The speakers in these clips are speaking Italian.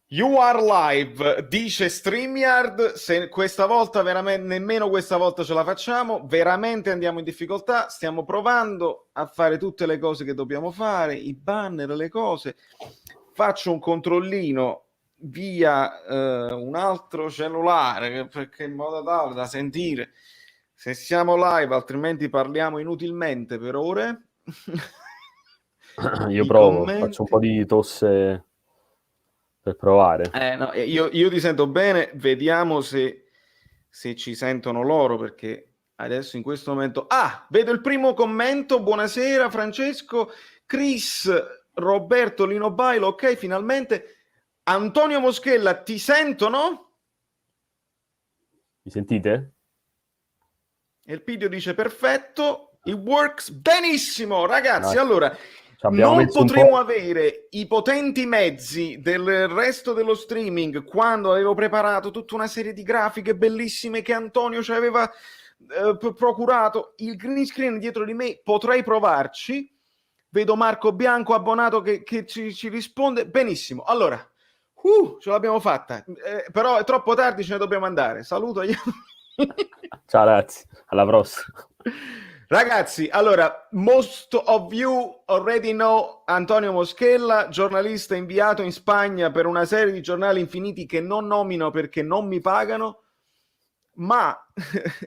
You are live, dice StreamYard. Se questa volta veramente, nemmeno questa volta ce la facciamo, veramente andiamo in difficoltà. Stiamo provando a fare tutte le cose che dobbiamo fare, i banner, le cose. Faccio un controllino via un altro cellulare perché in modo tale da sentire se siamo live, altrimenti parliamo inutilmente per ore. Io I provo, faccio un po' commenti. di tosse per provare. No, io ti sento bene, vediamo se ci sentono loro, perché adesso in questo momento... Ah, vedo il primo commento, buonasera Francesco, Chris, Roberto, Lino Bailo, ok, finalmente. Antonio Moschella, ti sentono? Mi sentite? Elpidio dice perfetto, it works benissimo, ragazzi. Dai. Allora, Ci abbiamo non messo un potremo po'. avere i potenti mezzi del resto dello streaming quando avevo preparato tutta una serie di grafiche bellissime che Antonio ci aveva procurato. Il green screen dietro di me, potrei provarci. Vedo Marco Bianco abbonato che ci risponde benissimo. Allora, ce l'abbiamo fatta, però è troppo tardi, ce ne dobbiamo andare. Saluto gli... Ciao ragazzi, alla prossima. Ragazzi, allora, most of you already know Antonio Moschella, giornalista inviato in Spagna per una serie di giornali infiniti che non nomino perché non mi pagano, ma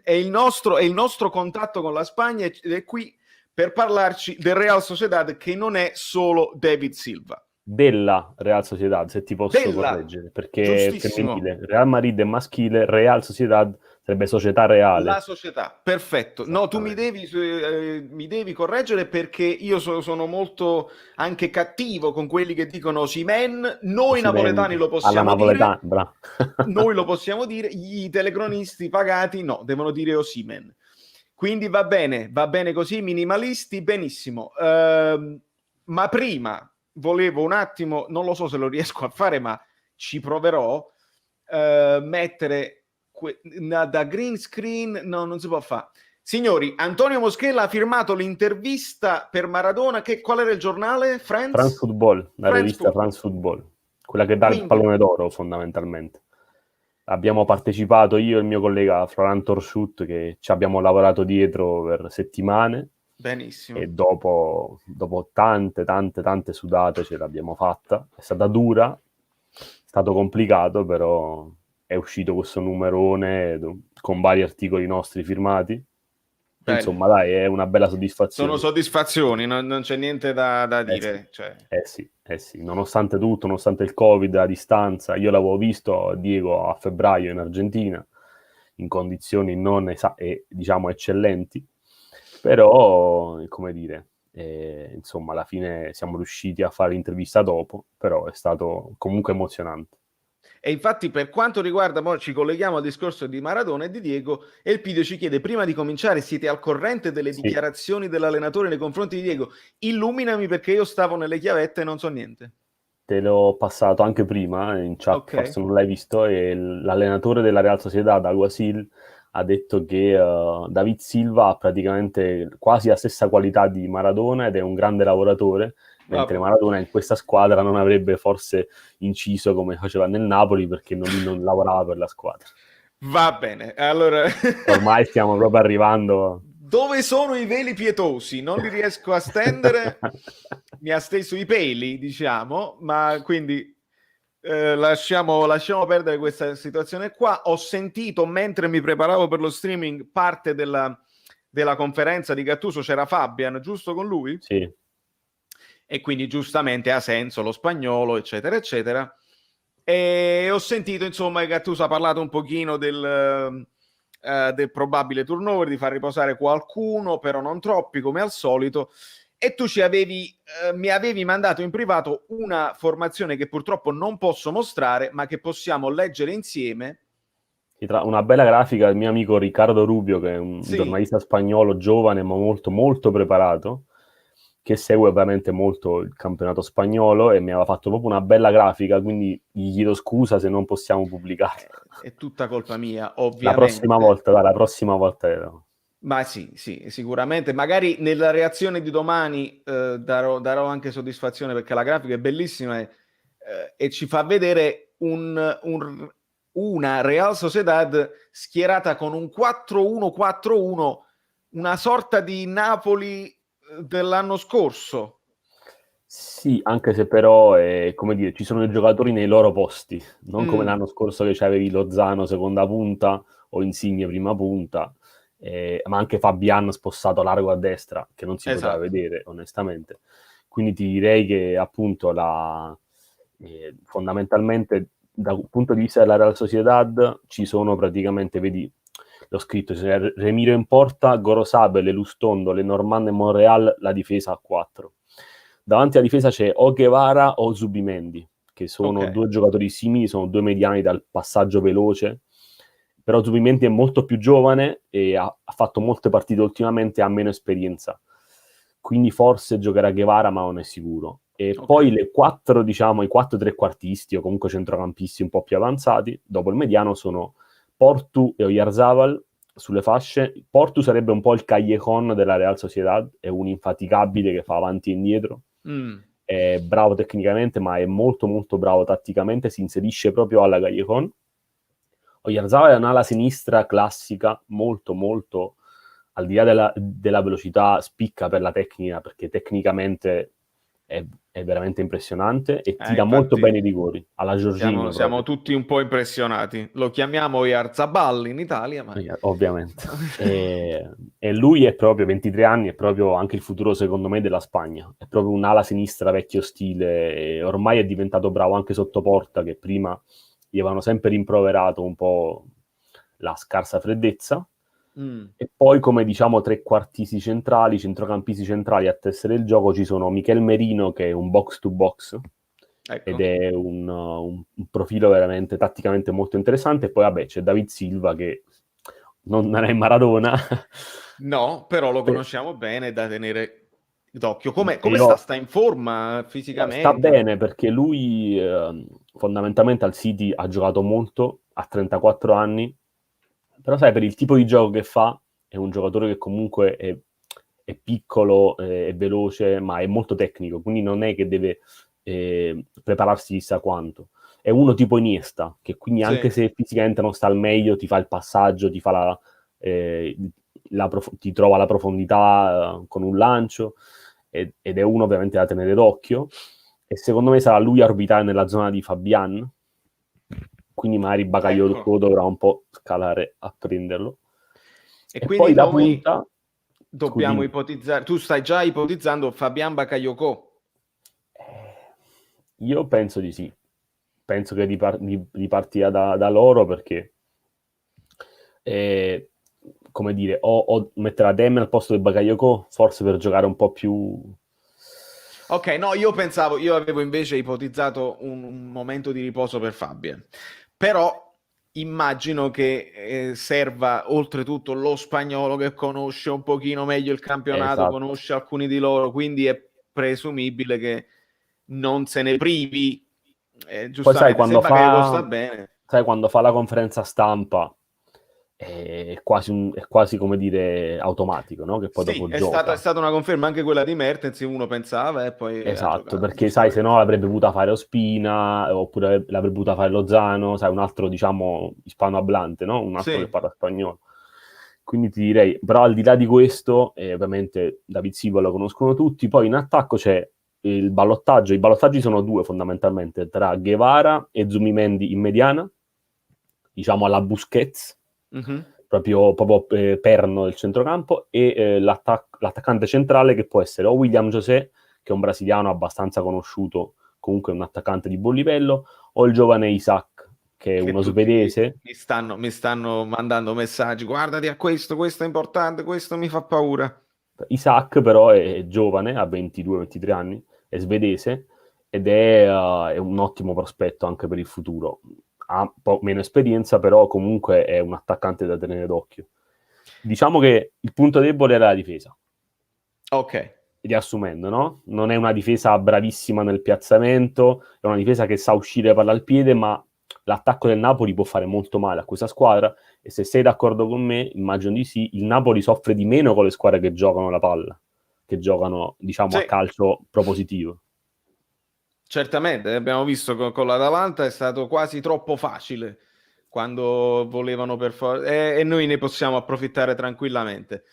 è il nostro contatto con la Spagna ed è qui per parlarci del Real Sociedad, che non è solo David Silva. Della Real Sociedad, se ti posso Della, correggere, perché è giustissimo. femminile. Real Madrid è maschile, Real Sociedad sarebbe società reale. La società, perfetto. No, tu Esattamente. mi devi correggere perché io sono molto anche cattivo con quelli che dicono Osimhen. Noi Osimhen, napoletani lo alla possiamo napoletana, dire, bravo. noi lo possiamo dire, i telecronisti pagati no, devono dire Osimhen. Quindi va bene così, minimalisti, benissimo. Ma prima volevo un attimo, non lo so se lo riesco a fare, ma ci proverò, mettere da green screen, no, non si può fare. Signori, Antonio Moschella ha firmato l'intervista per Maradona. Qual era il giornale? France France? Football, la France rivista Football. France Football, quella che dà il Quindi, pallone d'oro fondamentalmente. Abbiamo partecipato io e il mio collega Florent Torchut, che ci abbiamo lavorato dietro per settimane benissimo. e dopo tante sudate ce l'abbiamo fatta. È stata dura, è stato complicato, però è uscito questo numerone con vari articoli nostri firmati. Bello. Insomma, dai, è una bella Sono soddisfazione. soddisfazioni, non c'è niente da Sì, dire. Cioè. sì. Nonostante tutto, nonostante il Covid, a distanza, io l'avevo visto Diego a febbraio in Argentina, in condizioni non diciamo eccellenti, però, come dire, insomma, alla fine siamo riusciti a fare l'intervista dopo, però è stato comunque emozionante. E infatti, per quanto riguarda, mo ci colleghiamo al discorso di Maradona e di Diego, Elpidio ci chiede: prima di cominciare, siete al corrente delle Sì, dichiarazioni dell'allenatore nei confronti di Diego? Illuminami, perché io stavo nelle chiavette e non so niente. te l'ho passato anche prima in chat, Ok. forse non l'hai visto, e l'allenatore della Real Sociedad, Alguacil, ha detto che David Silva ha praticamente quasi la stessa qualità di Maradona ed è un grande lavoratore, mentre Vabbè. Maradona in questa squadra non avrebbe forse inciso come faceva nel Napoli perché lui non lavorava per la squadra. Va bene, allora... Ormai stiamo proprio arrivando. Dove sono i veli pietosi? Non li riesco a stendere, mi ha steso i peli, diciamo, ma quindi lasciamo perdere questa situazione qua. Ho sentito, mentre mi preparavo per lo streaming, parte della conferenza di Gattuso, c'era Fabian, giusto con lui? Sì. E quindi giustamente ha senso lo spagnolo, eccetera, eccetera. E ho sentito, insomma, che Gattuso ha parlato un pochino del probabile turnover, di far riposare qualcuno, però non troppi, come al solito. E tu mi avevi mandato in privato una formazione che purtroppo non posso mostrare, ma che possiamo leggere insieme. Una bella grafica del mio amico Riccardo Rubio, che è un Sì, giornalista spagnolo giovane ma molto preparato, che segue ovviamente molto il campionato spagnolo e mi aveva fatto proprio una bella grafica, quindi gli chiedo scusa se non possiamo pubblicarla. è tutta colpa mia, La prossima ovviamente. volta, dai, la prossima volta. Ma sì, sicuramente. Magari nella reazione di domani darò anche soddisfazione, perché la grafica è bellissima. e ci fa vedere una Real Sociedad schierata con un 4-1-4-1, una sorta di Napoli dell'anno scorso. Sì, anche se però, come dire, ci sono i giocatori nei loro posti, non come l'anno scorso che c'avevi Lozano seconda punta o Insigne prima punta, ma anche Fabian spostato largo a destra, che non si poteva vedere, onestamente. Quindi ti direi che appunto fondamentalmente dal punto di vista della Real Sociedad ci sono praticamente, vedi, l'ho scritto, c'è Remiro in porta, Gorosabel, Lustondo, Lenormand e Monreal, la difesa a 4. Davanti alla difesa c'è o Guevara o Zubimendi, che sono due giocatori simili, sono due mediani dal passaggio veloce, però Zubimendi è molto più giovane e ha fatto molte partite ultimamente, ha meno esperienza, quindi forse giocherà Guevara, ma non è sicuro. E poi le 4, diciamo, i 4 trequartisti o comunque centrocampisti un po' più avanzati, dopo il mediano, sono Portu e Oyarzabal sulle fasce. Portu sarebbe un po' il Callejon della Real Sociedad, è un infaticabile che fa avanti e indietro, è bravo tecnicamente ma è molto molto bravo tatticamente, si inserisce proprio alla Callejon. Oyarzabal è un'ala sinistra classica, molto molto, al di là della velocità, spicca per la tecnica, perché tecnicamente è veramente impressionante e tira molto bene i rigori, alla Jorginho. Siamo tutti un po' impressionati. Lo chiamiamo Oyarzabal in Italia, ma... ovviamente. E lui è proprio, 23 anni, è proprio anche il futuro, secondo me, della Spagna. È proprio un'ala sinistra vecchio stile, e ormai è diventato bravo anche sotto porta, che prima gli avevano sempre rimproverato un po' la scarsa freddezza. E poi, come diciamo, trequartisti centrali, centrocampisti centrali a testa del gioco, ci sono Mikel Merino, che è un box to box, ed è un profilo veramente tatticamente molto interessante. E poi vabbè c'è David Silva, che non è Maradona, no, però lo conosciamo bene, da tenere d'occhio. Come sta in forma fisicamente? Sta bene, perché lui fondamentalmente al City ha giocato molto, ha 34 anni, però sai, per il tipo di gioco che fa, è un giocatore che comunque è piccolo, è veloce, ma è molto tecnico, quindi non è che deve prepararsi chissà quanto. È uno tipo Iniesta, che quindi anche se fisicamente non sta al meglio, ti fa il passaggio, ti fa ti trova la profondità con un lancio, ed è uno ovviamente da tenere d'occhio, e secondo me sarà lui a orbitare nella zona di Fabian, quindi magari Bakayoko dovrà un po' scalare a prenderlo. E quindi poi da punta dobbiamo ipotizzare, tu stai già ipotizzando Fabian Bakayoko? Io penso di sì, penso che ripartirà da loro, perché come dire, o metterà Demme al posto di Bakayoko, forse per giocare un po' più... Ok, no, io avevo invece ipotizzato un momento di riposo per Fabian, però immagino che serva oltretutto lo spagnolo, che conosce un pochino meglio il campionato, conosce alcuni di loro, quindi è presumibile che non se ne privi. Giustamente, poi sai, quando sta bene. Sai, quando fa la conferenza stampa è quasi come dire automatico, no? Che poi dopo gioca. È stata una conferma anche quella di Mertens, uno pensava, e poi esatto, perché sai, se no l'avrebbe potuta fare Ospina, oppure l'avrebbe potuta fare Lozano, sai, un altro, diciamo, ispanohablante, no? Un altro che parla spagnolo. Quindi ti direi, però al di là di questo, ovviamente David Silva lo conoscono tutti, poi in attacco c'è il ballottaggio. I ballottaggi sono due fondamentalmente, tra Guevara e Zubimendi in mediana, diciamo alla Busquets, proprio perno del centrocampo, e l'attaccante centrale, che può essere o William José, che è un brasiliano abbastanza conosciuto, comunque un attaccante di buon livello, o il giovane Isaac, che è uno svedese. Mi stanno mandando messaggi: guardati a questo è importante, questo mi fa paura. Isaac però è giovane, ha 22-23 anni, è svedese, ed è un ottimo prospetto anche per il futuro. Ha un po' meno esperienza, però comunque è un attaccante da tenere d'occhio. Diciamo che il punto debole era la difesa. Ok. Riassumendo, no? Non è una difesa bravissima nel piazzamento, è una difesa che sa uscire palla al piede, ma l'attacco del Napoli può fare molto male a questa squadra, e se sei d'accordo con me, immagino di sì, il Napoli soffre di meno con le squadre che giocano la palla, che giocano, diciamo, a calcio propositivo. Certamente, abbiamo visto con l'Atalanta è stato quasi troppo facile quando volevano per forza e noi ne possiamo approfittare tranquillamente.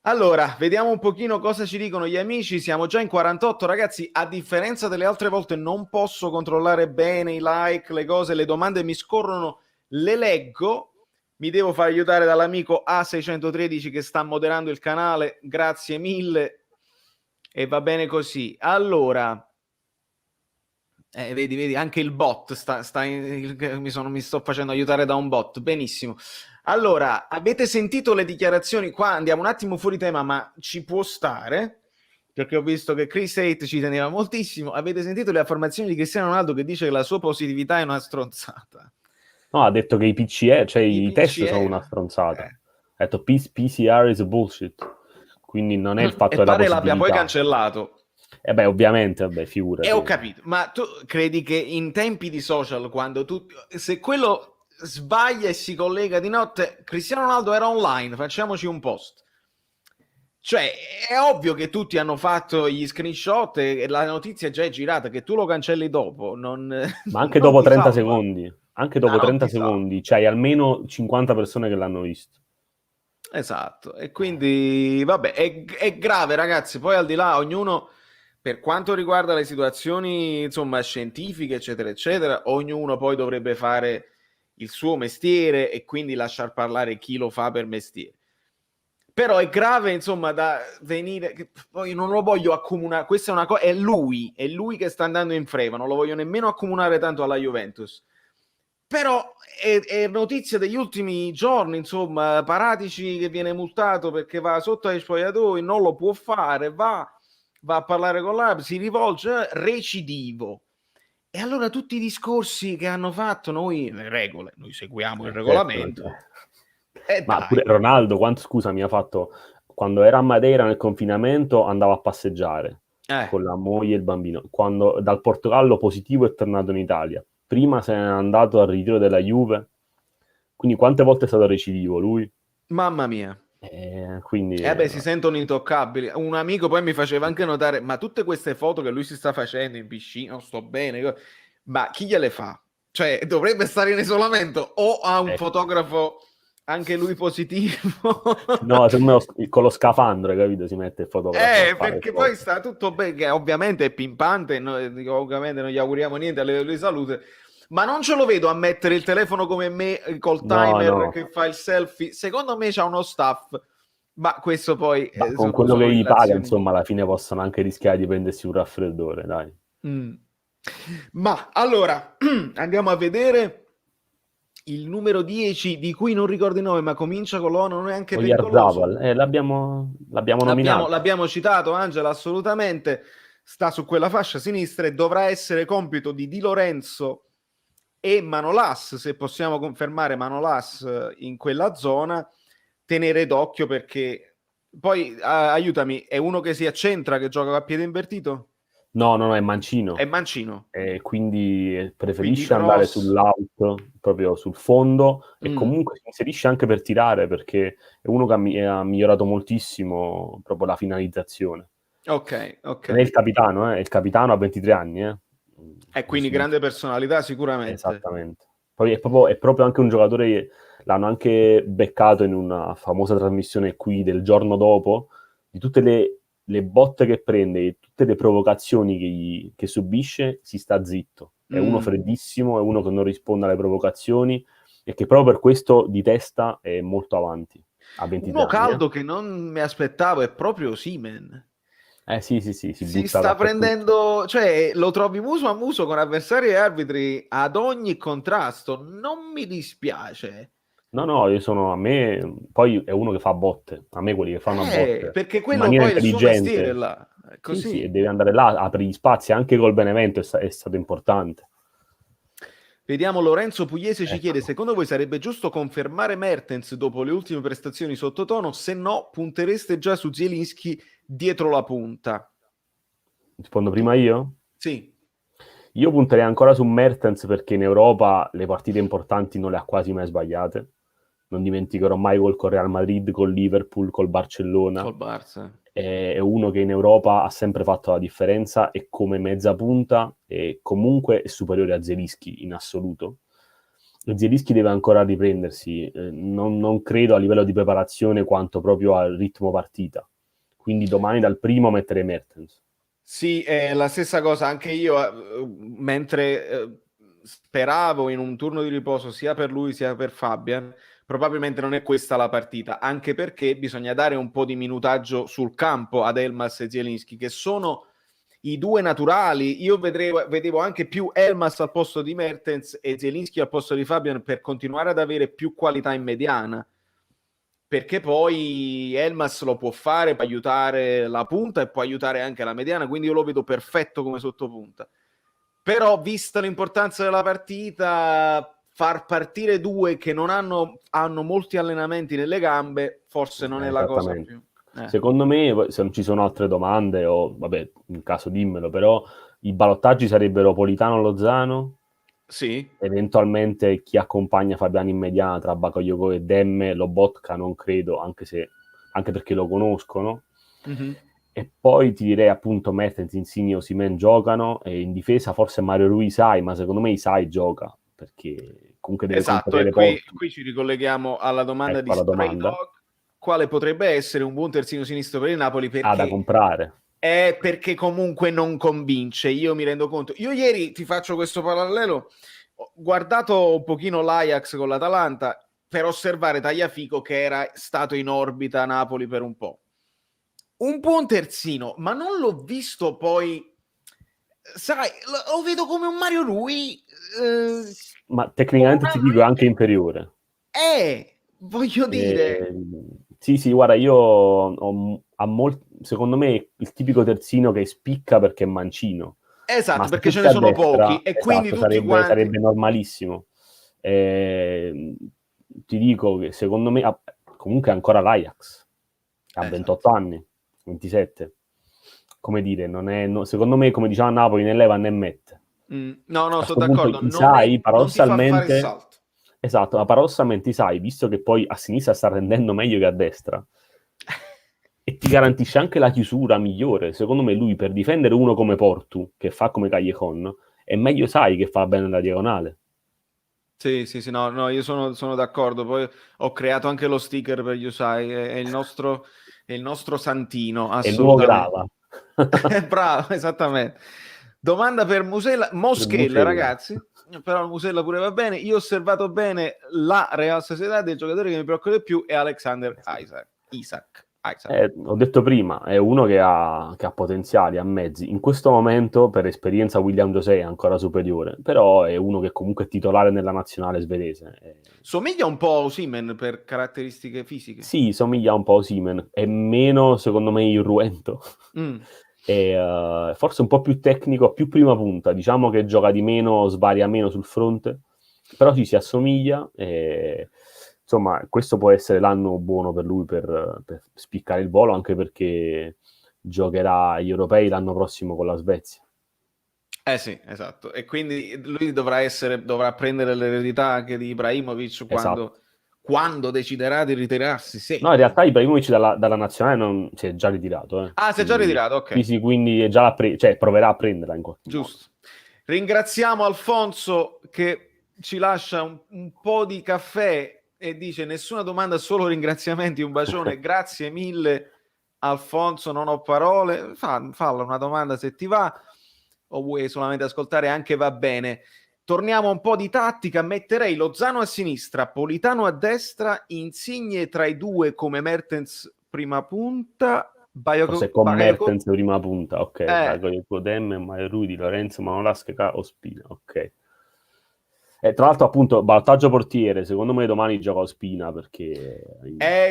Allora, vediamo un pochino cosa ci dicono gli amici. Siamo già in 48, ragazzi. A differenza delle altre volte non posso controllare bene i like, le cose, le domande mi scorrono, le leggo. Mi devo far aiutare dall'amico A613 che sta moderando il canale. Grazie mille. E va bene così. Allora, vedi, anche il bot mi sto facendo aiutare da un bot. Benissimo. Allora, avete sentito le dichiarazioni? Qua andiamo un attimo fuori tema, ma ci può stare, perché ho visto che Chris 8 ci teneva moltissimo. Avete sentito le affermazioni di Cristiano Ronaldo che dice che la sua positività è una stronzata? No, ha detto che i PCE, cioè i test sono una PCR. stronzata. Ha detto PCR is bullshit. Quindi non è il fatto E della pare l'abbia poi positività. cancellato. E beh, ovviamente, figurati. E ho capito, ma tu credi che in tempi di social, quando tu, se quello sbaglia e si collega di notte, Cristiano Ronaldo era online, facciamoci un post. Cioè, è ovvio che tutti hanno fatto gli screenshot e la notizia già è girata, che tu lo cancelli dopo, Ma anche non dopo ti 30 salva. secondi, anche No, dopo non 30 ti salva. secondi, c'hai almeno 50 persone che l'hanno visto. Esatto, e quindi vabbè, è grave ragazzi, poi al di là ognuno, per quanto riguarda le situazioni insomma scientifiche eccetera eccetera, ognuno poi dovrebbe fare il suo mestiere e quindi lasciar parlare chi lo fa per mestiere. Però è grave insomma da venire, poi non lo voglio accomunare, questa è una cosa, è lui che sta andando in freva, non lo voglio nemmeno accomunare tanto alla Juventus. Però è notizia degli ultimi giorni, insomma, Paratici che viene multato perché va sotto ai spogliatoi, non lo può fare, va a parlare con l'arbitro, si rivolge, recidivo. E allora tutti i discorsi che hanno fatto, noi, le regole, noi seguiamo il Certo, regolamento. ma pure Dai. Ronaldo, quanto scusa mi ha fatto, quando era a Madeira nel confinamento andava a passeggiare con la moglie e il bambino. Quando dal Portogallo positivo è tornato in Italia. Prima se n'è andato al ritiro della Juve. Quindi quante volte è stato recidivo lui? Mamma mia. Quindi Beh, si sentono intoccabili. Un amico poi mi faceva anche notare, ma tutte queste foto che lui si sta facendo in piscina, non sto bene, ma chi gliele fa? Cioè, dovrebbe stare in isolamento o ha un fotografo anche lui positivo? no, secondo me con lo scafandro, capito? Si mette il fotografo a fare Perché poi foto. sta tutto bene, che ovviamente è pimpante, ovviamente non gli auguriamo niente a livello di salute, ma non ce lo vedo a mettere il telefono come me col No, timer no. che fa il selfie. Secondo me c'ha uno staff, ma questo poi Ma con quello sono che gli paga, relazioni insomma, mie. alla fine possono anche rischiare di prendersi un raffreddore, dai. Mm. Ma allora andiamo a vedere il numero 10 di cui non ricordo il nome, ma comincia con l'O, non è anche pericoloso. Oyarzabal, l'abbiamo nominato. L'abbiamo citato, Angela, assolutamente. Sta su quella fascia sinistra e dovrà essere compito di Di Lorenzo e Manolas, se possiamo confermare Manolas in quella zona, tenere d'occhio perché poi aiutami, è uno che si accentra, che gioca a piede invertito? No, è mancino. È mancino. Quindi Quindi preferisce andare cross. sull'out, proprio sul fondo, e Mm. comunque si inserisce anche per tirare, perché è uno che ha migliorato moltissimo proprio la finalizzazione. Ok. Non è il capitano a 23 anni, E quindi grande personalità sicuramente. Esattamente. Poi è proprio anche un giocatore, l'hanno anche beccato in una famosa trasmissione qui del giorno dopo, di tutte le botte che prende, e tutte le provocazioni che subisce, si sta zitto. È uno freddissimo, è uno che non risponde alle provocazioni e che proprio per questo di testa è molto avanti, a 23 Uno anni. caldo che non mi aspettavo è proprio Osimhen. Sì, si Si butta sta dappertutto. prendendo, cioè lo trovi muso a muso con avversari e arbitri ad ogni contrasto. Non mi dispiace. No, a me, poi è uno che fa botte, a me quelli che fanno a botte Perché in quello maniera poi è il suo mestiere intelligente, là. È sì, e così. deve andare là, apre gli spazi, anche col Benevento è stato importante. Vediamo, Lorenzo Pugliese ci chiede, Ecco, secondo voi sarebbe giusto confermare Mertens dopo le ultime prestazioni sottotono? Se no, puntereste già su Zielinski dietro la punta. rispondo Tu? prima io? Sì. Io punterei ancora su Mertens perché in Europa le partite importanti non le ha quasi mai sbagliate. Non dimenticherò mai col Real Madrid, col Liverpool, col Barcellona. Col Barça. è uno che in Europa ha sempre fatto la differenza e come mezza punta e comunque è superiore a Zielinski in assoluto. Zielinski deve ancora riprendersi, non credo a livello di preparazione quanto proprio al ritmo partita. Quindi domani dal primo mettere Mertens. Sì, è la stessa cosa, anche io, mentre speravo in un turno di riposo sia per lui sia per Fabian, probabilmente non è questa la partita, anche perché bisogna dare un po' di minutaggio sul campo ad Elmas e Zielinski, che sono i due naturali. Io vedevo anche più Elmas al posto di Mertens e Zielinski al posto di Fabian per continuare ad avere più qualità in mediana, perché poi Elmas lo può fare, può aiutare la punta e può aiutare anche la mediana, quindi io lo vedo perfetto come sottopunta. Però, vista l'importanza della partita, far partire due che non hanno molti allenamenti nelle gambe, forse non è la cosa più. Secondo me, se non ci sono altre domande, o vabbè, in caso dimmelo, però i balottaggi sarebbero Politano-Lozano, sì, eventualmente chi accompagna Fabiani in mediana tra Bakayoko e Demme, Lobotka non credo, anche perché lo conoscono. mm-hmm. E poi ti direi appunto Mertens, Insigne, Osimhen giocano, e in difesa forse Mario Rui Isai, ma secondo me Isai gioca, perché comunque deve Esatto, e qui ci ricolleghiamo alla domanda di Stray Dog. Quale potrebbe essere un buon terzino sinistro per il Napoli? Perché da comprare. È perché comunque non convince, io mi rendo conto. Io ieri, ti faccio questo parallelo, ho guardato un pochino l'Ajax con l'Atalanta per osservare Tagliafico che era stato in orbita a Napoli per un po'. Un buon terzino, ma non l'ho visto poi, sai, lo vedo come un Mario Rui. Ma tecnicamente ti dico è anche inferiore. Voglio dire... Sì, guarda, io ho secondo me il tipico terzino che spicca perché è mancino. Esatto, perché ce ne sono pochi e quindi tutti quanti... sarebbe normalissimo. Ti dico che secondo me comunque ancora l'Ajax ha 28 anni, 27. Come dire, secondo me, come diceva a Napoli, né leva né mette. No, sono d'accordo. Isai, non ti fa fare il salto. Esatto, ma paradossalmente Isai, visto che poi a sinistra sta rendendo meglio che a destra, e ti garantisce anche la chiusura migliore, secondo me lui per difendere uno come Portu, che fa come Callejon, è meglio Isai che fa bene la diagonale. Sì, no, io sono d'accordo. Poi ho creato anche lo sticker per Isai, è il nostro santino, assolutamente. Bravo, esattamente. Domanda per Moschella, ragazzi. Però Musella pure va bene. Io ho osservato bene la Real Sociedad, del giocatore che mi preoccupa di più è Alexander Isak. Ho detto prima, è uno che ha potenziali, ha mezzi. In questo momento, per esperienza, William José è ancora superiore, però è uno che comunque è titolare nella nazionale svedese. Somiglia un po' a Osimhen per caratteristiche fisiche? Sì, somiglia un po' a Osimhen, è meno, secondo me, irruento. È forse un po' più tecnico, più prima punta, diciamo che gioca di meno, svaria meno sul fronte, però ci si assomiglia e... Insomma, questo può essere l'anno buono per lui per spiccare il volo, anche perché giocherà agli europei l'anno prossimo con la Svezia. Sì, esatto. E quindi lui dovrà prendere l'eredità anche di Ibrahimovic quando deciderà di ritirarsi. Sì. No, in realtà Ibrahimovic dalla nazionale non si è già ritirato. Si è già ritirato, ok. Sì, quindi è già proverà a prenderla in qualche modo. Giusto. Ringraziamo Alfonso che ci lascia un po' di caffè e dice nessuna domanda, solo ringraziamenti, un bacione. Grazie mille Alfonso, non ho parole. Falla una domanda se ti va, o vuoi solamente ascoltare, anche va bene. Torniamo un po' di tattica, metterei Lozano a sinistra, Politano a destra, Insigne tra i due come Mertens prima punta, Forse con Mertens prima punta, ok. Bakayoko, Demme, Mario Rui, Di Lorenzo, Manolasca, Ospina, ok. Tra l'altro, appunto, ballottaggio portiere, secondo me domani gioca Ospina perché...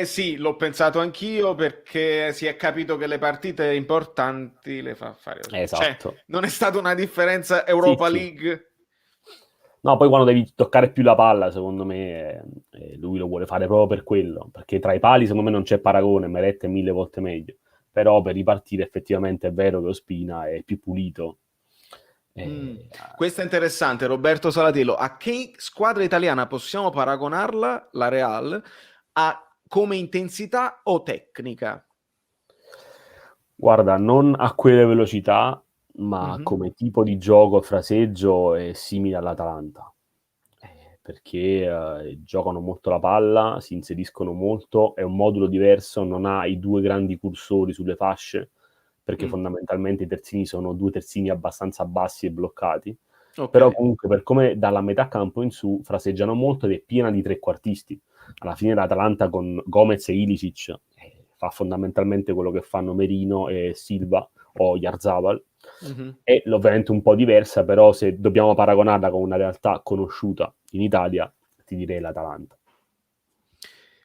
sì, l'ho pensato anch'io perché si è capito che le partite importanti le fa fare Ospina. Esatto. Cioè, non è stata una differenza Europa League? No, poi quando devi toccare più la palla, secondo me, lui lo vuole fare proprio per quello, perché tra i pali, secondo me, non c'è paragone, Meret è 1000 volte meglio. Però per ripartire effettivamente è vero che Ospina è più pulito. Questo è interessante, Roberto Salatiello. A che squadra italiana possiamo paragonarla, la Real, come intensità o tecnica? Guarda, non a quelle velocità, ma come tipo di gioco, fraseggio è simile all'Atalanta. Perché giocano molto la palla, si inseriscono molto, è un modulo diverso, non ha i due grandi cursori sulle fasce, perché fondamentalmente i terzini sono due terzini abbastanza bassi e bloccati. Però comunque per come dalla metà campo in su fraseggiano molto ed è piena di trequartisti. Alla fine l'Atalanta con Gomez e Ilicic fa fondamentalmente quello che fanno Merino e Silva o Oyarzabal. È ovviamente un po' diversa, però se dobbiamo paragonarla con una realtà conosciuta in Italia, ti direi l'Atalanta.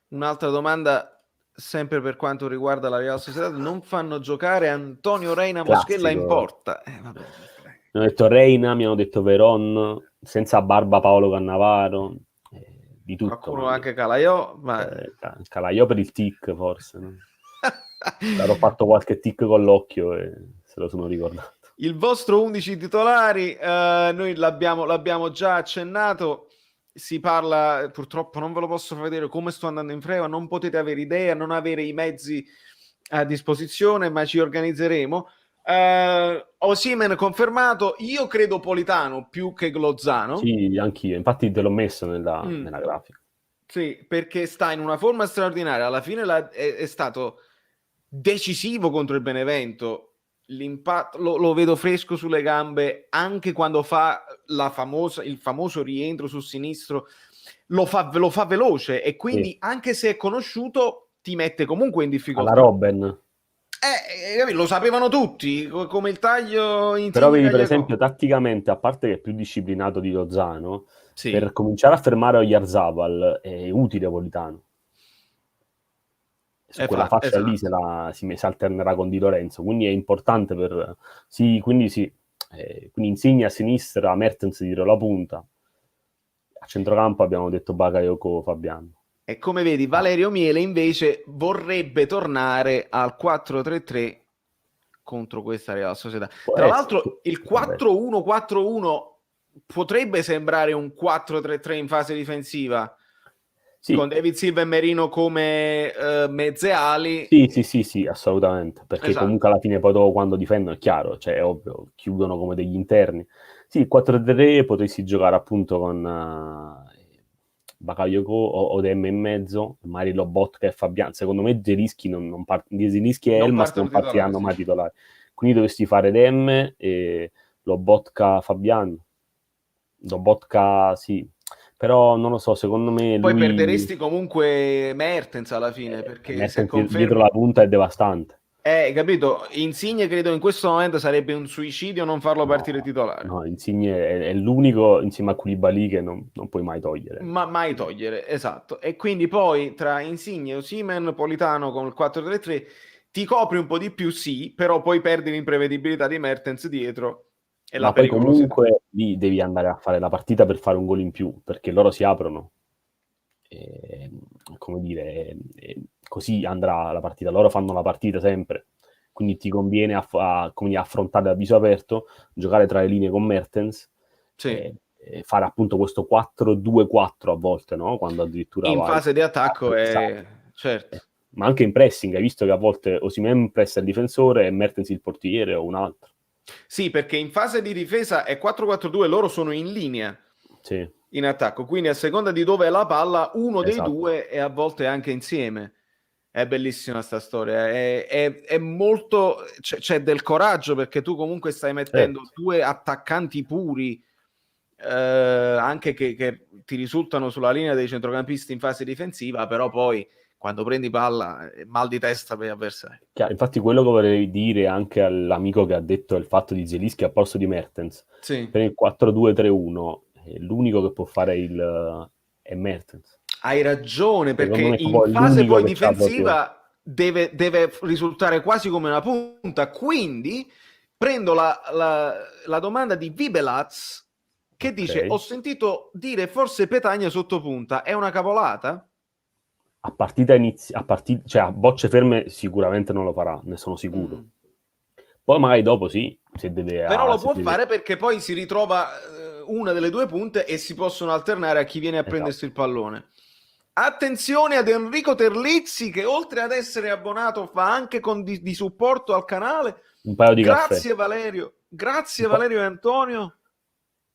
Un'altra domanda, sempre per quanto riguarda la Real Sociedad: non fanno giocare Antonio Reina Moschella in porta? Vabbè. Mi hanno detto Reina, mi hanno detto Veron, senza barba Paolo Cannavaro, di tutto. Qualcuno anche Calaiò, ma... Calaiò per il tic, forse. No? L'avrò fatto qualche tic con l'occhio e se lo sono ricordato. Il vostro 11 titolari, noi l'abbiamo già accennato, si parla, purtroppo non ve lo posso far vedere come sto andando in freva, non potete avere idea, non avere i mezzi a disposizione, ma ci organizzeremo. Osimhen confermato, io credo Politano più che Lozano. Sì, anch'io, infatti te l'ho messo nella grafica. Sì, perché sta in una forma straordinaria, alla fine è stato decisivo contro il Benevento. L'impatto lo vedo fresco sulle gambe anche quando fa il famoso rientro sul sinistro, lo fa veloce e quindi anche se è conosciuto ti mette comunque in difficoltà. Alla Robben. Lo sapevano tutti, come il taglio in Però vedi, per esempio, tatticamente, a parte che è più disciplinato di Lozano, per cominciare a fermare Oyarzabal è utile Politano. Su quella fascia lì si alternerà con Di Lorenzo, quindi è importante per... Sì, quindi Insigne a sinistra, Mertens dietro la punta. A centrocampo abbiamo detto Bakayoko, Fabiano. E come vedi, Valerio Miele invece vorrebbe tornare al 4-3-3 contro questa Real Sociedad. Tra l'altro il 4-1-4-1 potrebbe sembrare un 4-3-3 in fase difensiva, con David Silva e Merino come mezze ali. Sì, assolutamente, perché comunque alla fine poi dopo quando difendono è chiaro, cioè è ovvio, chiudono come degli interni. Sì, il 4-3 potresti giocare appunto con Bakayoko o Demme in mezzo, magari Lobotka e Fabian. Secondo me Zelinski e Elmas non partiranno mai titolari. Quindi dovresti fare Demme e Lobotka Fabian. Lobotka sì, però non lo so, secondo me poi perderesti comunque Mertens alla fine, perché Mertens dietro la punta è devastante. Capito? Insigne credo in questo momento sarebbe un suicidio non farlo partire titolare. No, Insigne è l'unico insieme a Koulibaly che non puoi mai togliere. Ma mai togliere, esatto. E quindi poi tra Insigne, Osimhen, Politano con il 4-3-3 ti copri un po' di più, sì, però poi perdi l'imprevedibilità di Mertens dietro. E ma poi comunque lì devi andare a fare la partita per fare un gol in più, perché loro si aprono. Come dire, così andrà la partita. Loro fanno la partita sempre, quindi ti conviene affrontare a viso aperto, giocare tra le linee con Mertens, e fare appunto questo 4-2-4 a volte, no? Quando addirittura in fase di attacco certo. Ma anche in pressing, hai visto che a volte Osimhen pressa il difensore e Mertens il portiere o un altro. Sì, perché in fase di difesa è 4-4-2, loro sono in linea. Sì. In attacco, quindi a seconda di dove è la palla uno dei due e a volte anche insieme. È bellissima sta storia, è molto, c'è del coraggio, perché tu comunque stai mettendo due attaccanti puri, anche che ti risultano sulla linea dei centrocampisti in fase difensiva, però poi quando prendi palla mal di testa per gli avversari. Chiaro, infatti quello che vorrei dire anche all'amico che ha detto il fatto di Zelinski al posto di Mertens, per il 4-2-3-1 l'unico che può fare è Mertens. Hai ragione, perché in fase poi difensiva deve risultare quasi come una punta. Quindi prendo la domanda di Vibelaz, che dice: ho sentito dire forse Petagna sotto punta, è una cavolata? A bocce ferme sicuramente non lo farà, ne sono sicuro. Poi magari dopo sì, se deve... Però lo può fare, perché poi si ritrova una delle due punte e si possono alternare a chi viene a prendersi il pallone. Attenzione ad Enrico Terlizzi, che oltre ad essere abbonato fa anche con di supporto al canale. Un paio di Grazie caffè. Valerio, grazie Valerio e Antonio.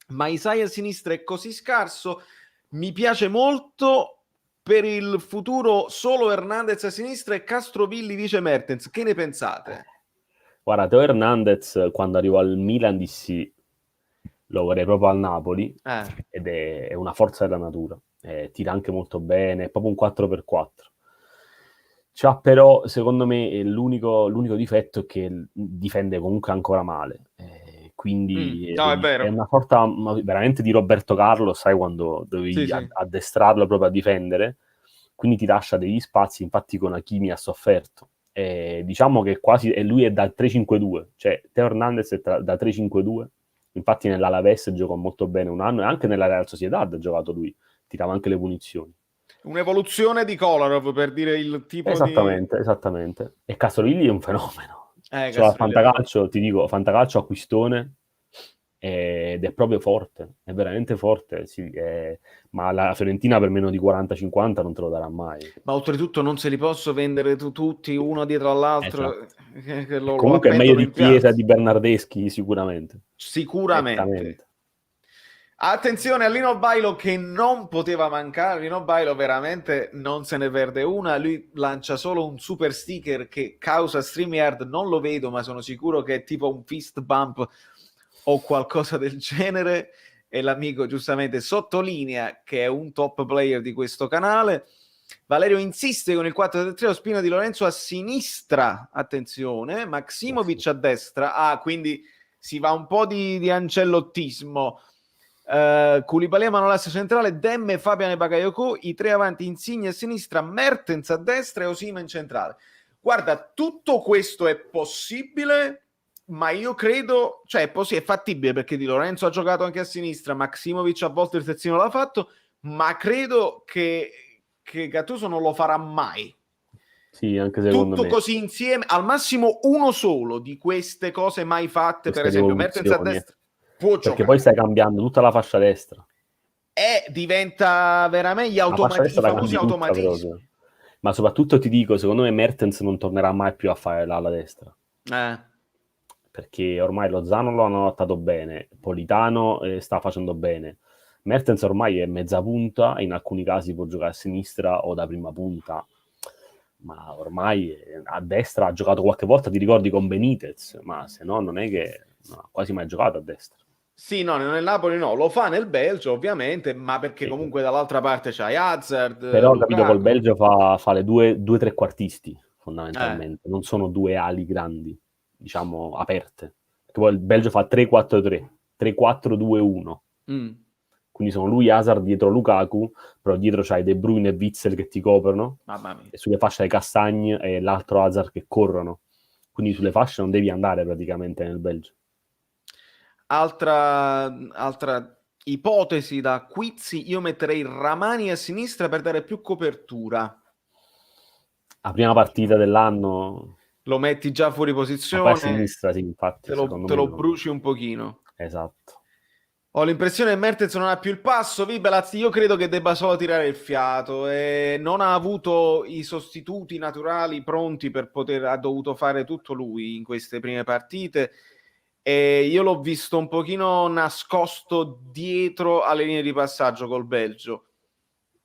Ma Isaiah a sinistra è così scarso, mi piace molto. Per il futuro solo Hernandez a sinistra e Castrovilli vice Mertens. Che ne pensate? Guarda, Teo Hernandez quando arrivò al Milan dissi lo vorrei proprio al Napoli ed è una forza della natura. Tira anche molto bene, è proprio un 4x4. C'ha però, secondo me, l'unico difetto è che difende comunque ancora male. Quindi no, è vero. è una sorta veramente di Roberto Carlos, sai, quando dovevi addestrarlo proprio a difendere, quindi ti lascia degli spazi, infatti con Hakimi ha sofferto. Diciamo che quasi lui è dal 3-5-2, cioè Teo Hernandez è da 3-5-2, infatti nell'Alaves giocò molto bene un anno e anche nella Real Sociedad ha giocato lui, tirava anche le punizioni. Un'evoluzione di Kolarov, per dire il tipo Esattamente. E Castrovilli è un fenomeno. Cioè, Fantacalcio, ti dico, Fantacalcio acquistone ed è proprio forte, è veramente forte, sì, ma la Fiorentina per meno di 40-50 non te lo darà mai. Ma oltretutto non se li posso vendere tutti uno dietro all'altro. Esatto. Che Comunque è meglio di Chiesa e di Bernardeschi sicuramente. Sicuramente. Attenzione a Lino Bailo che non poteva mancare. Lino Bailo veramente non se ne perde una. Lui lancia solo un super sticker che causa StreamYard, non lo vedo, ma sono sicuro che è tipo un fist bump o qualcosa del genere. E l'amico giustamente sottolinea che è un top player di questo canale. Valerio insiste con il 4-3, Ospina Di Lorenzo a sinistra, attenzione, Maximovic a destra, quindi si va un po' di ancellottismo. Koulibaly, Manolas centrale, Demme, Fabian e Bakayoko, i tre avanti, Insigne a sinistra, Mertens a destra e Osimhen centrale. Guarda, tutto questo è possibile, ma io credo, cioè è fattibile perché Di Lorenzo ha giocato anche a sinistra, Maximovic a volte il terzino l'ha fatto, ma credo che Gattuso non lo farà mai. Sì, anche secondo tutto me. Così insieme, al massimo uno solo di queste cose mai fatte, per esempio Mertens a destra può perché giocare. Poi stai cambiando tutta la fascia destra diventa veramente i famosi automatismi. Ma soprattutto ti dico, secondo me Mertens non tornerà mai più a fare l'ala destra. Perché ormai Lozano lo hanno adattato bene, Politano sta facendo bene. Mertens ormai è mezza punta, in alcuni casi può giocare a sinistra o da prima punta, ma ormai a destra ha giocato qualche volta, ti ricordi, con Benitez, ma se no non è che non ha quasi mai giocato a destra. Sì, no, nel Napoli no, lo fa nel Belgio ovviamente, ma perché comunque dall'altra parte c'hai Hazard, però Lukaku. capito, col Belgio fa le due trequartisti fondamentalmente, non sono due ali grandi, diciamo aperte, perché poi il Belgio fa 3-4-3, 3-4-2-1. Quindi sono lui, Hazard dietro Lukaku, però dietro c'hai De Bruyne e Witsel che ti coprono, e sulle fasce hai Castagne e l'altro Hazard che corrono. Quindi sulle fasce non devi andare praticamente nel Belgio. Altra ipotesi da Quizzi, io metterei Ramani a sinistra per dare più copertura. La prima partita dell'anno lo metti già fuori posizione, ma poi a sinistra, sì, infatti, te lo bruci un pochino. Esatto. Ho l'impressione che Mertens non ha più il passo. Vibelaz, io credo che debba solo tirare il fiato e non ha avuto i sostituti naturali pronti per ha dovuto fare tutto lui in queste prime partite e io l'ho visto un pochino nascosto dietro alle linee di passaggio col Belgio.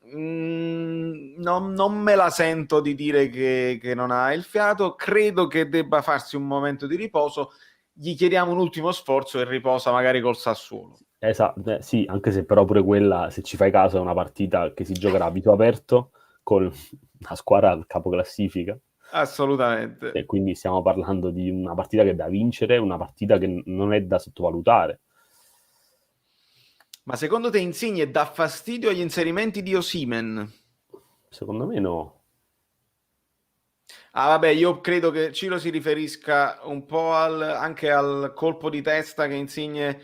Non me la sento di dire che non ha il fiato, credo che debba farsi un momento di riposo, gli chiediamo un ultimo sforzo e riposa magari col Sassuolo. Esatto, sì, anche se però pure quella, se ci fai caso, è una partita che si giocherà a viso aperto con una squadra al capoclassifica. Assolutamente. E quindi stiamo parlando di una partita che è da vincere, una partita che non è da sottovalutare. Ma secondo te Insigne dà fastidio agli inserimenti di Osimhen? Secondo me no. Vabbè, io credo che Ciro si riferisca un po' anche al colpo di testa che Insigne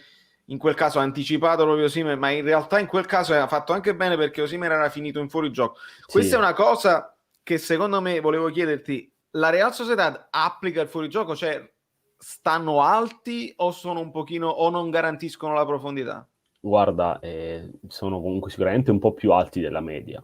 in quel caso ha anticipato proprio Osimhen, ma in realtà in quel caso ha fatto anche bene perché Osimhen era finito in fuorigioco. Questa è una cosa che secondo me, volevo chiederti, la Real Sociedad applica il fuorigioco? Cioè, stanno alti o sono un pochino, o non garantiscono la profondità? Guarda, sono comunque sicuramente un po' più alti della media.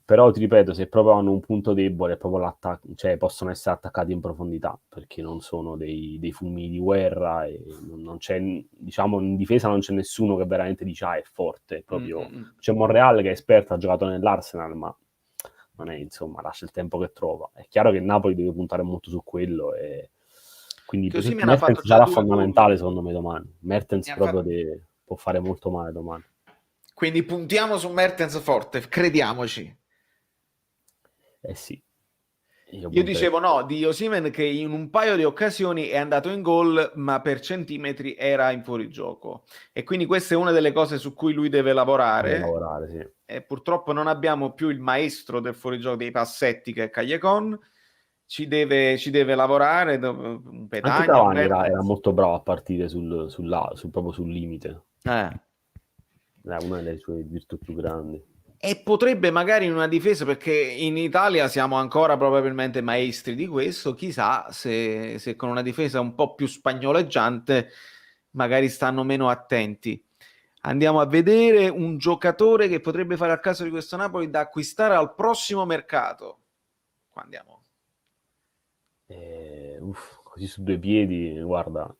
Però ti ripeto, se proprio hanno un punto debole, è proprio l'attacco, cioè possono essere attaccati in profondità, perché non sono dei fulmini di guerra e non c'è, diciamo, in difesa non c'è nessuno che veramente dice è forte, proprio. C'è Monreal che è esperto, ha giocato nell'Arsenal, ma non è, insomma, lascia il tempo che trova. È chiaro che il Napoli deve puntare molto su quello e quindi Osimhen ha fatto Mertens già sarà 2 fondamentale gol. secondo me domani. Mertens Ne ha proprio fatto- può fare molto male domani. Quindi puntiamo su Mertens forte, crediamoci. Eh sì, io Io punterei. dicevo no, di Osimhen che in un paio di occasioni è andato in gol, ma per centimetri era in fuorigioco. E quindi questa è una delle cose su cui lui deve Deve lavorare. lavorare, sì. E purtroppo non abbiamo più il maestro del fuorigioco dei passetti che è Callecon. Ci deve lavorare, un Anche Petagna, un Cavani era Mertens. molto bravo a partire proprio sul limite. Eh. È una delle sue virtù più grandi. E potrebbe magari in una difesa, perché in Italia siamo ancora probabilmente maestri di questo, chissà se con una difesa un po' più spagnoleggiante magari stanno meno attenti. Andiamo a vedere un giocatore che potrebbe fare al caso di questo Napoli da acquistare al prossimo mercato. Qua andiamo. Così su due piedi, guarda,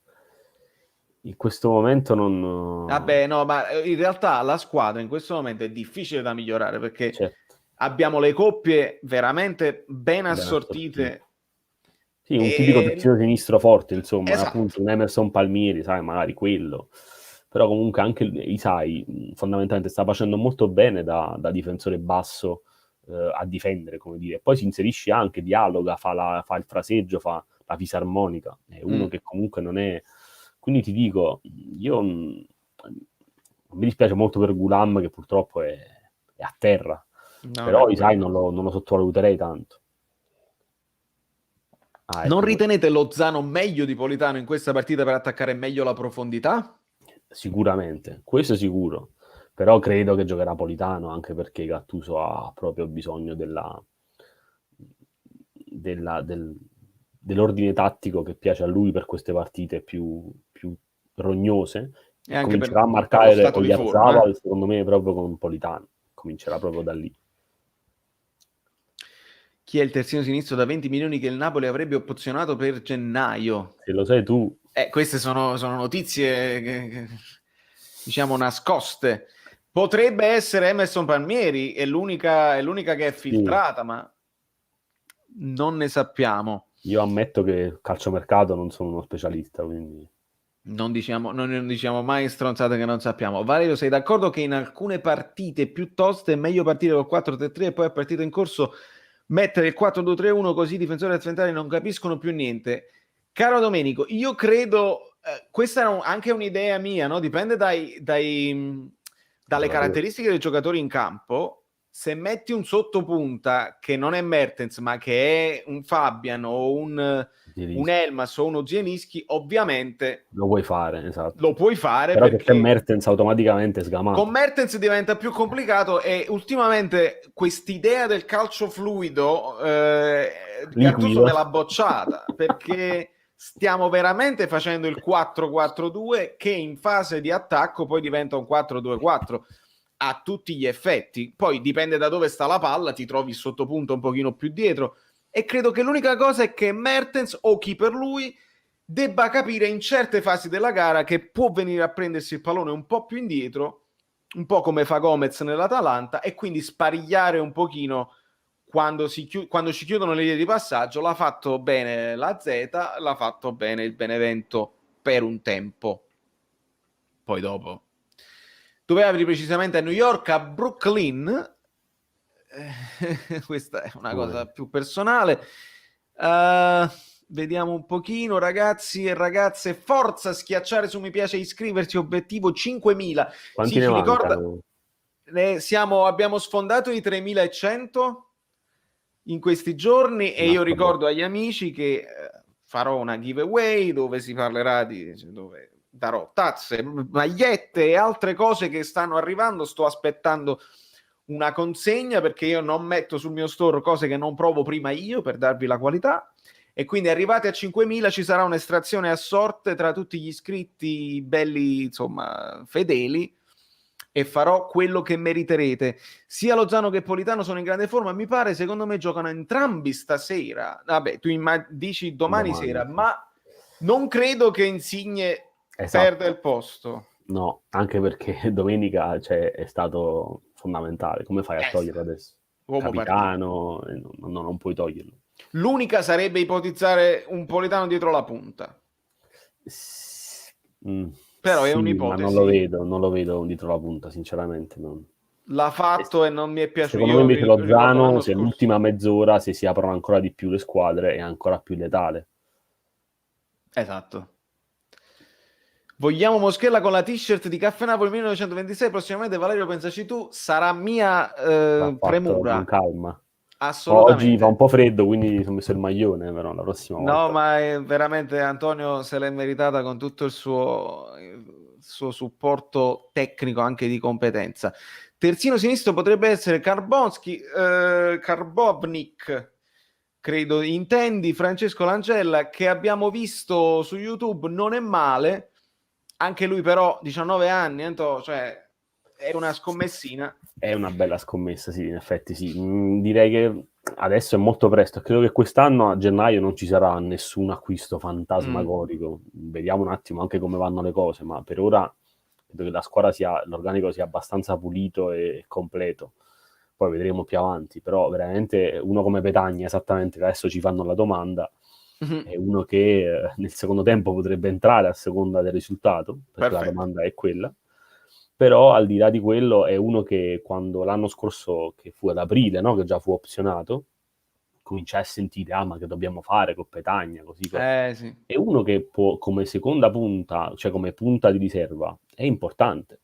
in questo momento non. Vabbè, no, ma in realtà la squadra in questo momento è difficile da migliorare perché Certo, abbiamo le coppie veramente ben ben assortito. assortite. Sì, un tipico E... terzino sinistro forte, insomma, è Esatto. appunto un Emerson Palmieri, sai, magari quello. Però comunque anche Isai fondamentalmente sta facendo molto bene da difensore basso a difendere, come dire. Poi si inserisce anche, dialoga, fa il fraseggio, fa la fisarmonica. È uno che comunque non è. Quindi ti dico, io mi dispiace molto per Gulam che purtroppo è a terra. No, Però no, Isai quello. non lo sottovaluterei tanto. Non Ecco. ritenete Lozano meglio di Politano in questa partita per attaccare meglio la profondità? Sicuramente, questo è sicuro, però credo che giocherà Politano anche perché Gattuso ha proprio bisogno dell'ordine tattico che piace a lui per queste partite più rognose E e anche comincerà a per lo marcare stato di forma, Oyarzabal secondo me proprio con Politano, comincerà proprio da lì. Chi è il terzino sinistro da 20 milioni che il Napoli avrebbe opzionato per gennaio? Se lo sai tu, Queste sono notizie diciamo nascoste. Potrebbe essere Emerson Palmieri, è l'unica che è sì, filtrata, ma non ne sappiamo. io ammetto che calciomercato non sono uno specialista, quindi. Non diciamo mai stronzate che non sappiamo. Valerio, sei d'accordo che in alcune partite piuttosto è meglio partire col 4-3-3 e poi a partita in corso mettere il 4-2-3-1 così i difensori avversari non capiscono più niente? Caro Domenico, io credo, questa era anche un'idea mia, no? Dipende dalle Giocatore. caratteristiche dei giocatori in campo. Se metti un sottopunta che non è Mertens, ma che è un Fabian o un Elmas o uno Zielinski, ovviamente Lo puoi fare, esatto. lo puoi fare Però se c'è perché Mertens automaticamente è con sgamato. Mertens diventa più complicato e ultimamente quest'idea del calcio fluido Gattuso me Liquido. l'ha bocciata perché stiamo veramente facendo il 4-4-2 che in fase di attacco poi diventa un 4-2-4 a tutti gli effetti. Poi dipende da dove sta la palla, ti trovi il sottopunto un pochino più dietro e credo che l'unica cosa è che Mertens o chi per lui debba capire in certe fasi della gara che può venire a prendersi il pallone un po' più indietro, un po' come fa Gomez nell'Atalanta, e quindi sparigliare un pochino quando ci chiudono le linee di passaggio. L'ha fatto bene la Z, l'ha fatto bene il Benevento per un tempo. Poi dopo. Dove apri precisamente a New York, a Brooklyn. Questa è una cosa più personale. Vediamo un pochino, ragazzi e ragazze, forza schiacciare su mi piace e iscriversi, obiettivo 5.000. Quanti Sì, ne ci ricorda, mancano? abbiamo sfondato i 3.100 in questi giorni e io Mazza ricordo botta. agli amici che farò una giveaway dove si parlerà dove darò tazze, magliette e altre cose che stanno arrivando. Sto aspettando una consegna perché io non metto sul mio store cose che non provo prima io per darvi la qualità, e quindi arrivati a 5.000 ci sarà un'estrazione a sorte tra tutti gli iscritti belli, insomma, fedeli, e farò quello che meriterete. Sia Lozano che Politano sono in grande forma, mi pare, secondo me giocano entrambi stasera. Vabbè, tu dici domani sera, Sì. ma non credo che Insigne Esatto. perda il posto. No, anche perché domenica è stato fondamentale. Come fai a toglierlo adesso? Uomo Capitano, non puoi toglierlo. L'unica sarebbe ipotizzare un Politano dietro la punta. Però è Sì, ma non un'ipotesi. lo vedo dietro la punta, sinceramente. L'ha fatto e non mi è piaciuto. Secondo me invece Ricordo Lozano, l'anno se scorso. l'ultima mezz'ora, se si aprono ancora di più le squadre, è ancora più letale. Esatto. Vogliamo Moschella con la t-shirt di Caffè Napoli 1926. Prossimamente, Valerio, pensaci tu, sarà mia Va fatto con premura. calma. Oggi fa Assolutamente. un po' freddo, quindi sono messo il maglione, però la prossima No, volta. ma è veramente Antonio se l'è meritata con tutto il suo supporto tecnico, anche di competenza. Terzino sinistro potrebbe essere Karbovnik, credo intendi, Francesco Langella, che abbiamo visto su YouTube, non è male, anche lui però 19 anni, cioè è una scommessina. È una bella scommessa, sì, in effetti sì. Direi che adesso è molto presto. Credo che quest'anno a gennaio non ci sarà nessun acquisto fantasmagorico. Vediamo un attimo anche come vanno le cose, ma per ora credo che la squadra l'organico sia abbastanza pulito e completo. Poi vedremo più avanti, però veramente uno come Petagna, esattamente, che adesso ci fanno la domanda, è uno che nel secondo tempo potrebbe entrare a seconda del risultato, perché Perfetto. la domanda è quella. Però al di là di quello è uno che quando l'anno scorso, che fu ad aprile, no? Che già fu opzionato, cominciai a sentire, ma che dobbiamo fare con Petagna, così. Sì. È uno che può, come seconda punta, cioè come punta di riserva, è importante.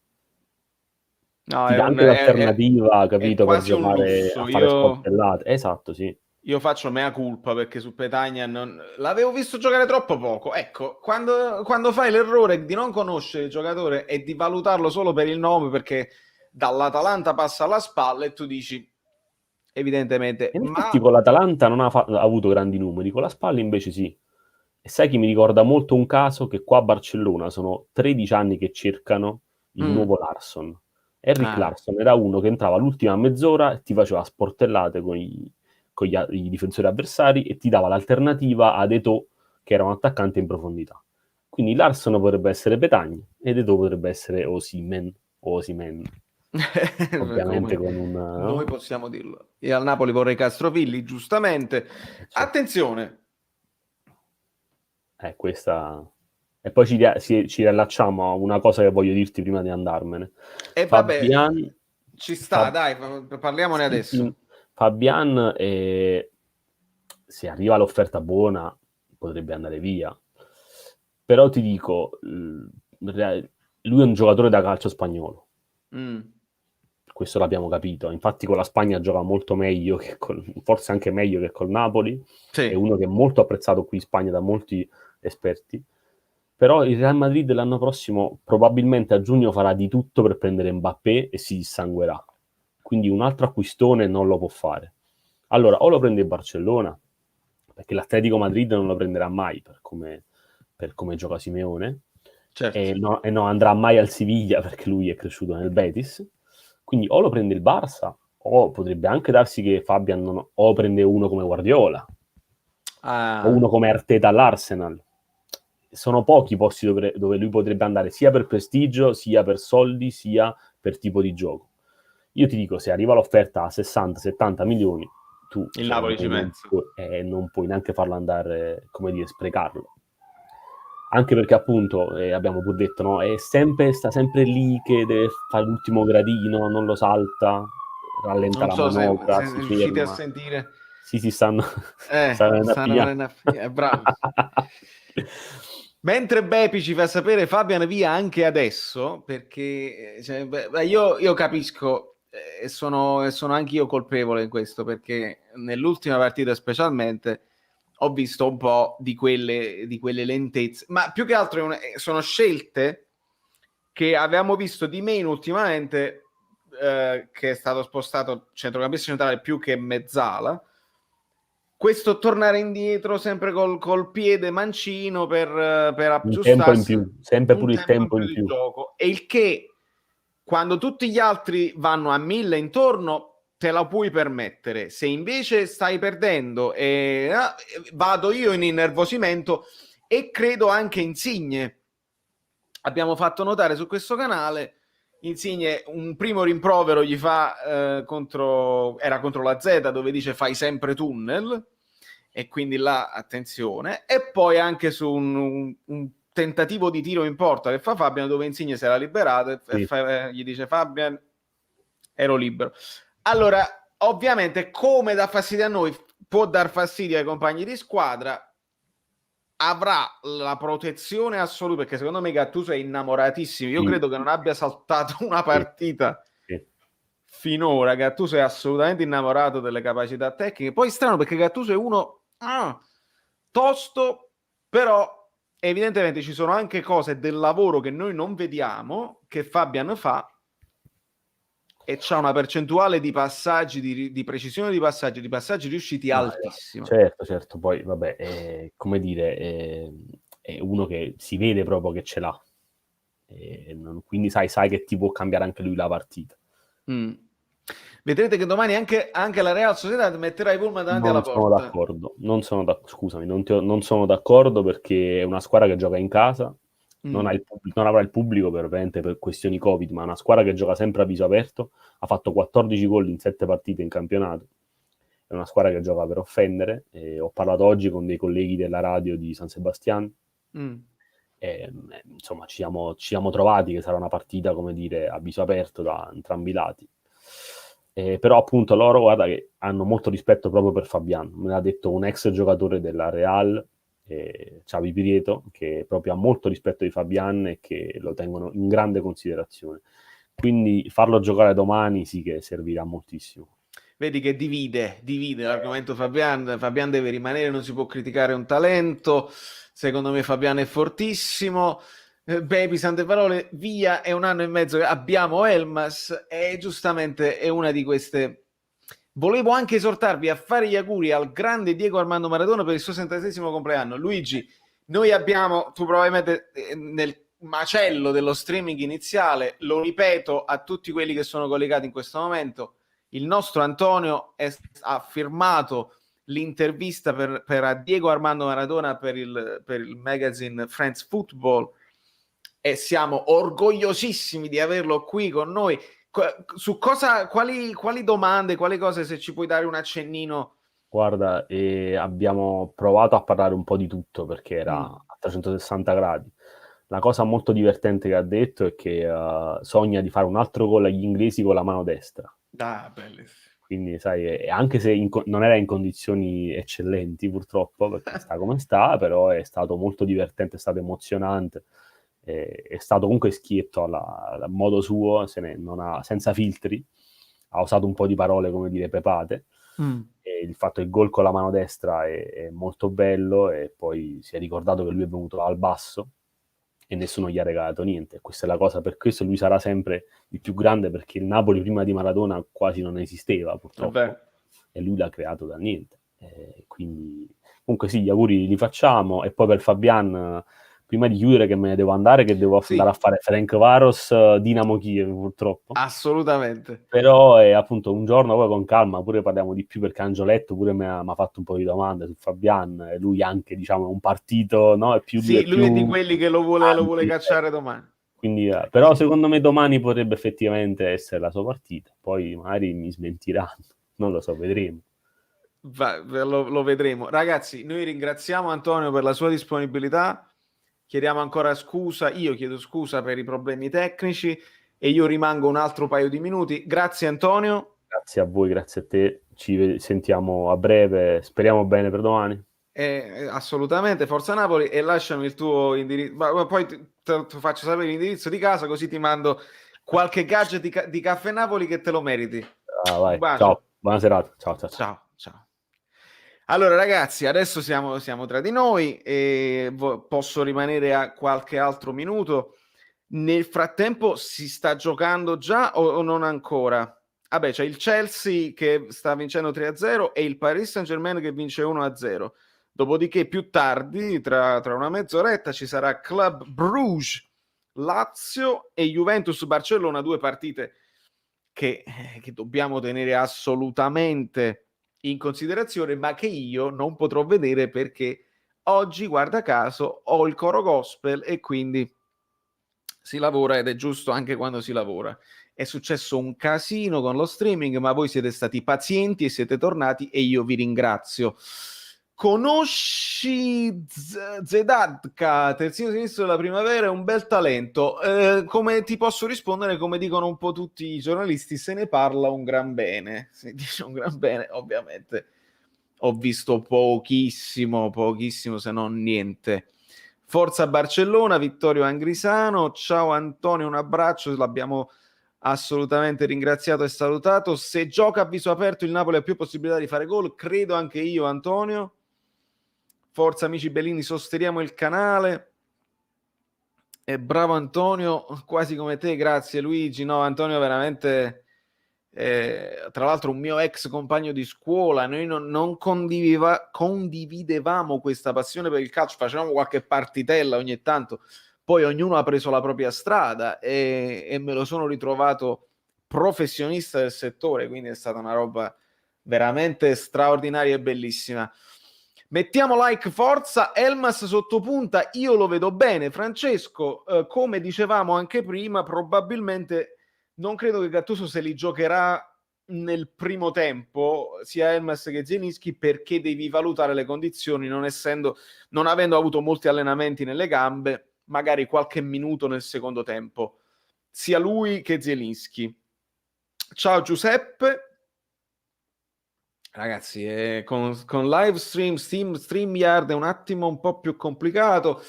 No, Ti dà anche l'alternativa, è capito, per quasi un giocare a lusso. fare sportellate. Esatto, sì. Io faccio mea culpa perché su Petagna l'avevo visto giocare troppo poco. Ecco, quando fai l'errore di non conoscere il giocatore e di valutarlo solo per il nome, perché dall'Atalanta passa alla spalla e tu dici, evidentemente, In effetti ma con l'Atalanta non ha avuto grandi numeri, con la Spalla invece sì. E sai chi mi ricorda molto un caso che qua a Barcellona sono 13 anni che cercano il nuovo Larsson. Henrik Larsson era uno che entrava l'ultima mezz'ora e ti faceva sportellate con i difensori avversari e ti dava l'alternativa ad Eto'o, che era un attaccante in profondità. Quindi Larsson potrebbe essere Petagna ed Eto'o potrebbe essere Osimhen. Ovviamente con un... noi possiamo dirlo. Io al Napoli vorrei Castrovilli, giustamente. Attenzione. Questa... E poi ci riallacciamo a una cosa che voglio dirti prima di andarmene. E Fabian... ci sta, dai, parliamone adesso. Fabian, se arriva l'offerta buona, potrebbe andare via. Però ti dico, lui è un giocatore da calcio spagnolo. Questo l'abbiamo capito. Infatti con la Spagna gioca molto meglio, forse anche meglio che col Napoli. Sì. È uno che è molto apprezzato qui in Spagna da molti esperti. Però il Real Madrid l'anno prossimo probabilmente a giugno farà di tutto per prendere Mbappé e si dissanguerà. Quindi un altro acquistone non lo può fare. Allora, o lo prende il Barcellona, perché l'Atletico Madrid non lo prenderà mai per come gioca Simeone, certo. e non andrà mai al Siviglia perché lui è cresciuto nel Betis. Quindi o lo prende il Barça, o potrebbe anche darsi che Fabian o prende uno come Guardiola, o uno come Arteta all'Arsenal. Sono pochi i posti dove lui potrebbe andare, sia per prestigio, sia per soldi, sia per tipo di gioco. Io ti dico, se arriva l'offerta a 60-70 milioni, tu il Napoli ci pensa. Non puoi neanche farlo andare, come dire, sprecarlo. Anche perché appunto, abbiamo pure detto, no, sta sempre lì che deve fare l'ultimo gradino, non lo salta, rallenta la manovra, si riuscite a ferma. sentire. Sì, stanno Stanno bravi. Mentre Bepi ci fa sapere Fabian via anche adesso, perché io capisco e sono anche io colpevole in questo, perché nell'ultima partita specialmente ho visto un po' di quelle lentezze, ma più che altro sono scelte che avevamo visto di meno ultimamente, che è stato spostato centrocampista centrale più che mezzala. Questo tornare indietro sempre col piede mancino per un tempo in aggiustarsi, più, sempre pure il tempo in più. Di gioco, e il che quando tutti gli altri vanno a 1000 intorno, te la puoi permettere. Se invece stai perdendo e vado io in innervosimento, e credo anche Insigne. Abbiamo fatto notare su questo canale, Insigne un primo rimprovero gli fa era contro la Z, dove dice fai sempre tunnel, e quindi là attenzione. E poi anche su un tentativo di tiro in porta che fa Fabian, dove Insigne si era liberato e gli dice Fabian, ero libero. Allora, ovviamente, come dà fastidio a noi, può dar fastidio ai compagni di squadra. Avrà la protezione assoluta, perché secondo me Gattuso è innamoratissimo. Io credo che non abbia saltato una partita finora. Gattuso è assolutamente innamorato delle capacità tecniche. Poi strano, perché Gattuso è uno tosto, però evidentemente ci sono anche cose del lavoro che noi non vediamo, che Fabian fa, e c'ha una percentuale di passaggi, di precisione di passaggi riusciti altissima. Certo, poi vabbè, come dire, è uno che si vede proprio che ce l'ha, quindi sai che ti può cambiare anche lui la partita. Vedrete che domani anche la Real Sociedad metterà i pullman davanti alla porta. Non sono d'accordo perché è una squadra che gioca in casa, non avrà il pubblico per questioni Covid, ma è una squadra che gioca sempre a viso aperto, ha fatto 14 gol in 7 partite in campionato, è una squadra che gioca per offendere. Ho parlato oggi con dei colleghi della radio di San Sebastián, insomma ci siamo trovati che sarà una partita, come dire, a viso aperto da entrambi i lati. Però appunto loro, guarda, che hanno molto rispetto proprio per Fabian. Me l'ha detto un ex giocatore della Real, Xavi Prieto, che proprio ha molto rispetto di Fabian e che lo tengono in grande considerazione. Quindi farlo giocare domani sì che servirà moltissimo. Vedi che divide l'argomento Fabian. Fabian deve rimanere, non si può criticare un talento. Secondo me Fabian è fortissimo. Baby, sante parole, via, è 1 anno e mezzo che abbiamo Elmas, e giustamente è una di queste. Volevo anche esortarvi a fare gli auguri al grande Diego Armando Maradona per il suo 70° compleanno. Luigi, noi abbiamo, tu probabilmente nel macello dello streaming iniziale, lo ripeto a tutti quelli che sono collegati in questo momento, il nostro Antonio ha firmato l'intervista per a Diego Armando Maradona per il magazine France Football, e siamo orgogliosissimi di averlo qui con noi. Su quali domande, quali cose, se ci puoi dare un accennino? Guarda, abbiamo provato a parlare un po' di tutto, perché era a 360 gradi. La cosa molto divertente che ha detto è che sogna di fare un altro gol agli inglesi con la mano destra. Bellissimo. Quindi sai, anche se non era in condizioni eccellenti purtroppo, perché sta come sta, però è stato molto divertente, è stato emozionante, è stato comunque schietto al modo suo, senza filtri, ha usato un po' di parole, come dire, pepate. E il fatto del gol con la mano destra è molto bello, e poi si è ricordato che lui è venuto al basso e nessuno gli ha regalato niente. Questa è la cosa, per questo lui sarà sempre il più grande, perché il Napoli prima di Maradona quasi non esisteva, purtroppo. E lui l'ha creato da niente. Quindi comunque sì, gli auguri li facciamo. E poi per Fabian, prima di chiudere, che me ne devo andare, che devo andare a fare Ferencvaros Dinamo Kiev, purtroppo. Assolutamente. Però appunto un giorno poi con calma pure parliamo di più, perché Angioletto pure mi ha fatto un po' di domande su Fabian, e lui anche, diciamo, un partito, no? Lui è di quelli che lo vuole cacciare domani. Quindi, però secondo me domani potrebbe effettivamente essere la sua partita, poi magari mi smentiranno, non lo so, vedremo. Lo vedremo. Ragazzi, noi ringraziamo Antonio per la sua disponibilità, chiediamo ancora scusa, io chiedo scusa per i problemi tecnici, e io rimango un altro paio di minuti. Grazie Antonio. Grazie a voi, grazie a te, ci sentiamo a breve, speriamo bene per domani. Assolutamente, Forza Napoli, e lasciami il tuo indirizzo, poi ti faccio sapere l'indirizzo di casa, così ti mando qualche gadget di Caffè Napoli che te lo meriti. Vai. Ciao, buona serata. Ciao. Allora ragazzi, adesso siamo tra di noi, e posso rimanere a qualche altro minuto. Nel frattempo si sta giocando già o non ancora? Vabbè, c'è il Chelsea che sta vincendo 3-0 e il Paris Saint-Germain che vince 1-0. Dopodiché più tardi, tra una mezz'oretta, ci sarà Club Bruges Lazio e Juventus-Barcellona, due partite che dobbiamo tenere assolutamente in considerazione, ma che io non potrò vedere perché oggi, guarda caso, ho il coro gospel e quindi si lavora ed è giusto anche quando si lavora. È successo un casino con lo streaming, ma voi siete stati pazienti e siete tornati e io vi ringrazio. Conosci Zedadka, terzino sinistro della Primavera, è un bel talento. Come ti posso rispondere, come dicono un po' tutti i giornalisti, se ne parla un gran bene. Si dice un gran bene, ovviamente. Ho visto pochissimo, se non niente. Forza Barcellona, Vittorio Angrisano. Ciao Antonio, un abbraccio, l'abbiamo assolutamente ringraziato e salutato. Se gioca a viso aperto il Napoli ha più possibilità di fare gol, credo anche io, Antonio. Forza amici Bellini, sosteniamo il canale. E bravo Antonio, quasi come te, grazie Luigi. No, Antonio veramente, tra l'altro un mio ex compagno di scuola, noi non condividevamo questa passione per il calcio, facevamo qualche partitella ogni tanto, poi ognuno ha preso la propria strada e me lo sono ritrovato professionista del settore, quindi è stata una roba veramente straordinaria e bellissima. Mettiamo like, forza, Elmas sottopunta, io lo vedo bene. Francesco, come dicevamo anche prima, probabilmente non credo che Gattuso se li giocherà nel primo tempo, sia Elmas che Zielinski, perché devi valutare le condizioni, non avendo avuto molti allenamenti nelle gambe, magari qualche minuto nel secondo tempo, sia lui che Zielinski. Ciao Giuseppe. Ragazzi, con live stream, StreamYard è un attimo un po' più complicato.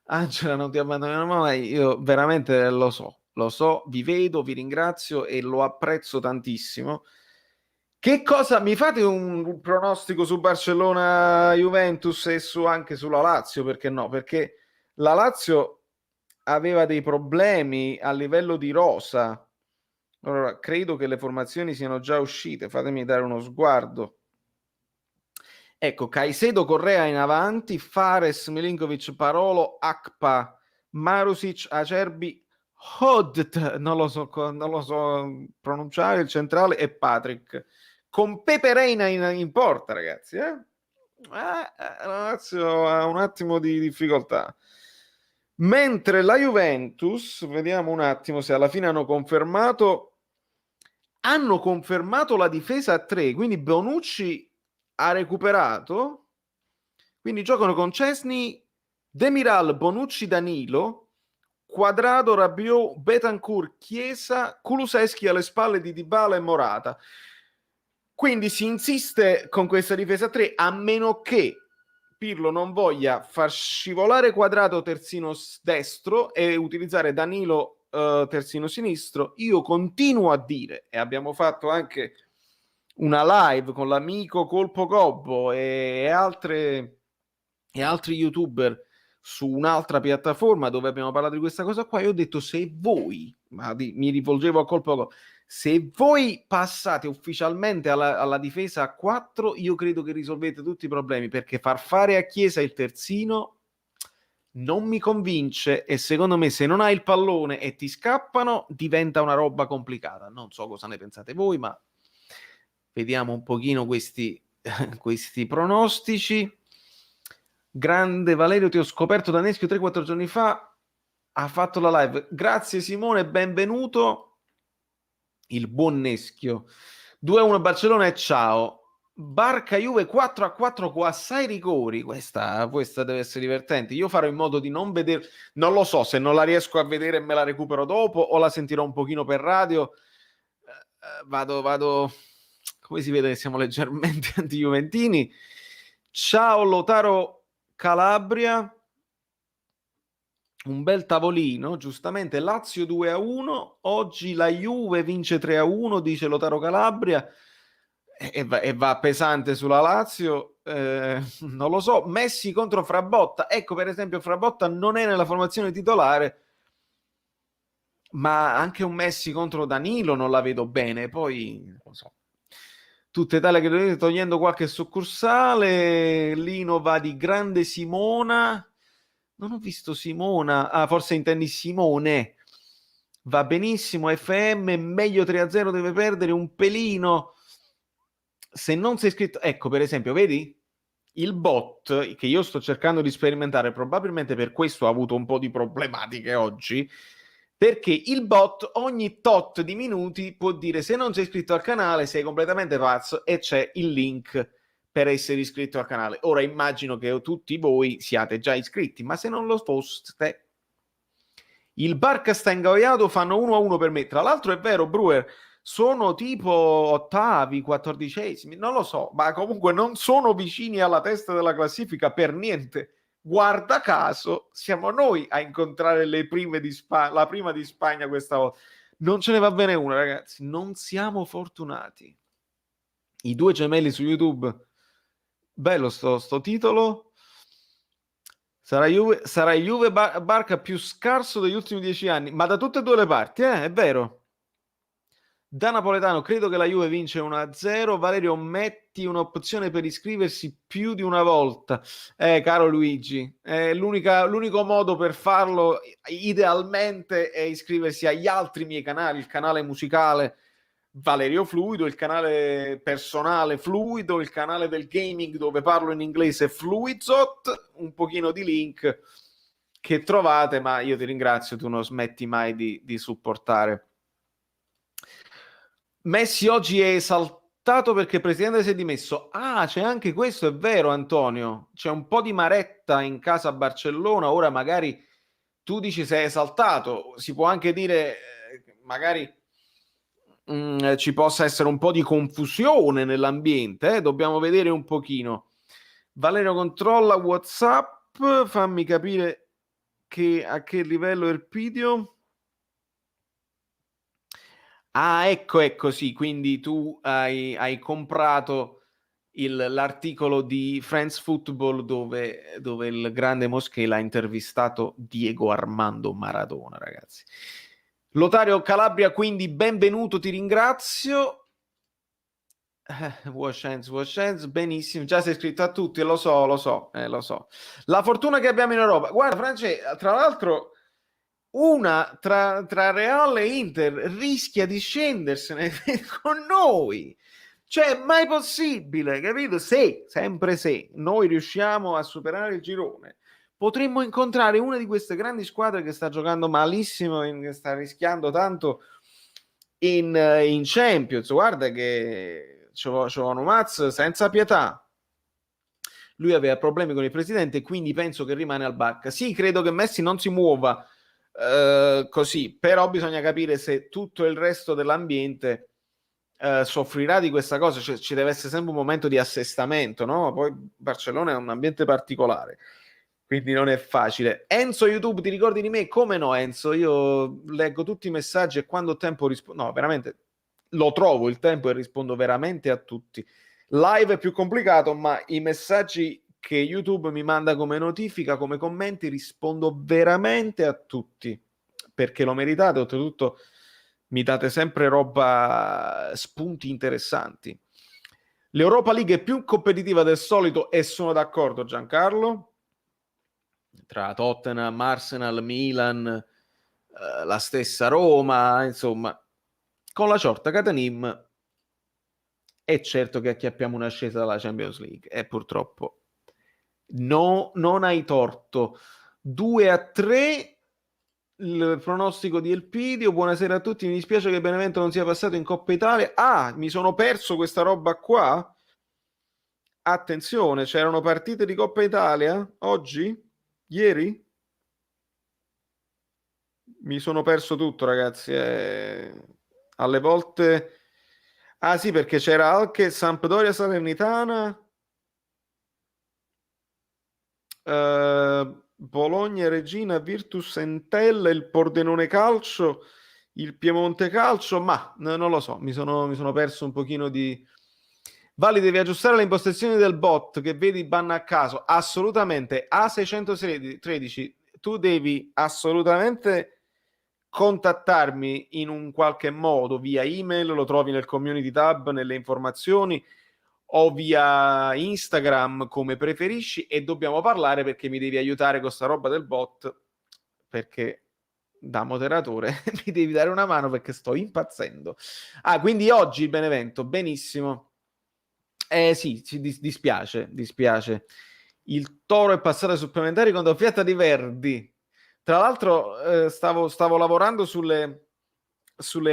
Angela, non ti abbandonerò mai. Io veramente lo so, vi vedo, vi ringrazio e lo apprezzo tantissimo. Che cosa mi fate un pronostico su Barcellona, Juventus e anche sulla Lazio? Perché no? Perché la Lazio aveva dei problemi a livello di rosa. Allora, credo che le formazioni siano già uscite, fatemi dare uno sguardo. Ecco, Caicedo, Correa in avanti, Fares, Milinkovic, Parolo, Akpa, Marusic, Acerbi, Hodt, non lo so pronunciare, il centrale, e Patrick. Con Pepe Reina in porta, ragazzi. La Lazio ha un attimo di difficoltà. Mentre la Juventus, vediamo un attimo se alla fine hanno confermato la difesa a 3, quindi Bonucci ha recuperato, quindi giocano con Szczęsny, Demiral, Bonucci, Danilo, Quadrado, Rabiot, Betancourt, Chiesa, Kulusevski alle spalle di Dybala e Morata. Quindi si insiste con questa difesa a 3, a meno che Pirlo non voglia far scivolare Quadrado terzino destro e utilizzare Danilo terzino sinistro. Io continuo a dire, e abbiamo fatto anche una live con l'amico Colpo Gobbo e altri youtuber su un'altra piattaforma dove abbiamo parlato di questa cosa qua. Io ho detto, se voi, mi rivolgevo a Colpo Gobbo, se voi passate ufficialmente alla difesa a 4, io credo che risolvete tutti i problemi, perché far fare a Chiesa il terzino non mi convince, e secondo me se non hai il pallone e ti scappano diventa una roba complicata. Non so cosa ne pensate voi, ma vediamo un pochino questi pronostici. Grande Valerio, ti ho scoperto da Neschio 3-4 giorni fa, ha fatto la live. Grazie Simone, benvenuto. Il buon Neschio. 2-1 Barcellona e ciao. Barca Juve 4-4 con assai rigori. Questa deve essere divertente. Io farò in modo di non vedere, non lo so, se non la riesco a vedere e me la recupero dopo o la sentirò un pochino per radio. Vado, come si vede che siamo leggermente anti-juventini. Ciao Lotaro Calabria. Un bel tavolino, giustamente. Lazio 2-1, oggi la Juve vince 3-1, dice Lotaro Calabria, e va pesante sulla Lazio. Non lo so. Messi contro Frabotta, ecco, per esempio Frabotta non è nella formazione titolare, ma anche un Messi contro Danilo non la vedo bene. Poi non lo so, tutte tale che dovete, togliendo qualche succursale. Lino va di grande Simona. Non ho visto Simona. Ah, forse intendi Simone. Va benissimo. FM, meglio 3-0, deve perdere un pelino. Se non sei iscritto... Ecco, per esempio, vedi? Il bot, che io sto cercando di sperimentare, probabilmente per questo ha avuto un po' di problematiche oggi, perché il bot ogni tot di minuti può dire: se non sei iscritto al canale sei completamente pazzo, e c'è il link per essere iscritto al canale. Ora immagino che tutti voi siate già iscritti, ma se non lo foste, il Barca sta ingoiato, fanno 1-1 per me. Tra l'altro è vero, Brewer, sono tipo ottavi, quattordicesimi, non lo so, ma comunque non sono vicini alla testa della classifica per niente. Guarda caso, siamo noi a incontrare le prime di la prima di Spagna questa volta. Non ce ne va bene una, ragazzi, non siamo fortunati. I due gemelli su YouTube. Bello sto titolo. Sarà Juve Barca più scarso degli ultimi 10 anni, ma da tutte e due le parti, è vero. Da napoletano, credo che la Juve vince 1-0. Valerio, metti un'opzione per iscriversi più di una volta. Caro Luigi, l'unico modo per farlo idealmente è iscriversi agli altri miei canali, il canale musicale Valerio Fluido, il canale personale Fluido, il canale del gaming dove parlo in inglese Fluidzot, un pochino di link che trovate, ma io ti ringrazio, tu non smetti mai di supportare. Messi oggi è esaltato perché il presidente si è dimesso. Ah, c'è anche questo, è vero, Antonio. C'è un po' di maretta in casa a Barcellona. Ora magari tu dici sei esaltato, si può anche dire magari ci possa essere un po' di confusione nell'ambiente, dobbiamo vedere un pochino. Valerio, controlla WhatsApp, fammi capire a che livello è il video. Ah, ecco sì, quindi tu hai comprato l'articolo di France Football dove il grande Moschella ha intervistato Diego Armando Maradona, ragazzi. Lotario Calabria, quindi benvenuto, ti ringrazio. Wash hands, benissimo, già sei iscritto a tutti, lo so. La fortuna che abbiamo in Europa. Guarda, Francesco, tra l'altro una tra Real e Inter rischia di scendersene con noi, cioè mai possibile, capito? Sempre se noi riusciamo a superare il girone, potremmo incontrare una di queste grandi squadre che sta giocando malissimo, che sta rischiando tanto in Champions. Guarda che c'erano Maz senza pietà. Lui aveva problemi con il presidente, quindi penso che rimane al Barca. Sì, credo che Messi non si muova così, però bisogna capire se tutto il resto dell'ambiente soffrirà di questa cosa, cioè, ci deve essere sempre un momento di assestamento, no? Poi Barcellona è un ambiente particolare, quindi non è facile. Enzo YouTube, ti ricordi di me? Come no, Enzo? Io leggo tutti i messaggi e quando ho tempo rispondo. No, veramente lo trovo il tempo e rispondo veramente a tutti. Live è più complicato, ma i messaggi che YouTube mi manda come notifica, come commenti, rispondo veramente a tutti, perché lo meritate. Oltretutto mi date sempre roba, spunti interessanti. L'Europa League è più competitiva del solito e sono d'accordo, Giancarlo. Tra Tottenham, Arsenal, Milan, la stessa Roma, insomma, con la ciorta Catanim è certo che acchiappiamo un'ascesa dalla Champions League e purtroppo no, non hai torto. 2-3 il pronostico di Elpidio. Buonasera a tutti, mi dispiace che Benevento non sia passato in Coppa Italia. Ah, mi sono perso questa roba qua. Attenzione, c'erano partite di Coppa Italia oggi? Ieri? Mi sono perso tutto, ragazzi. Alle volte... Ah sì, perché c'era anche Sampdoria Salernitana, Bologna Regina, Virtus Entella, il Pordenone Calcio, il Piemonte Calcio, ma non lo so, mi sono perso un pochino di... Vali, devi aggiustare le impostazioni del bot che vedi banna a caso. Assolutamente, A613, tu devi assolutamente contattarmi in un qualche modo via email, lo trovi nel community tab, nelle informazioni, o via Instagram, come preferisci, e dobbiamo parlare perché mi devi aiutare con sta roba del bot, perché da moderatore mi devi dare una mano perché sto impazzendo. Ah, quindi oggi Benevento, benissimo. Sì, ci dispiace. Il Toro è passato ai supplementari con doppietta di Verdi. Tra l'altro stavo lavorando sulle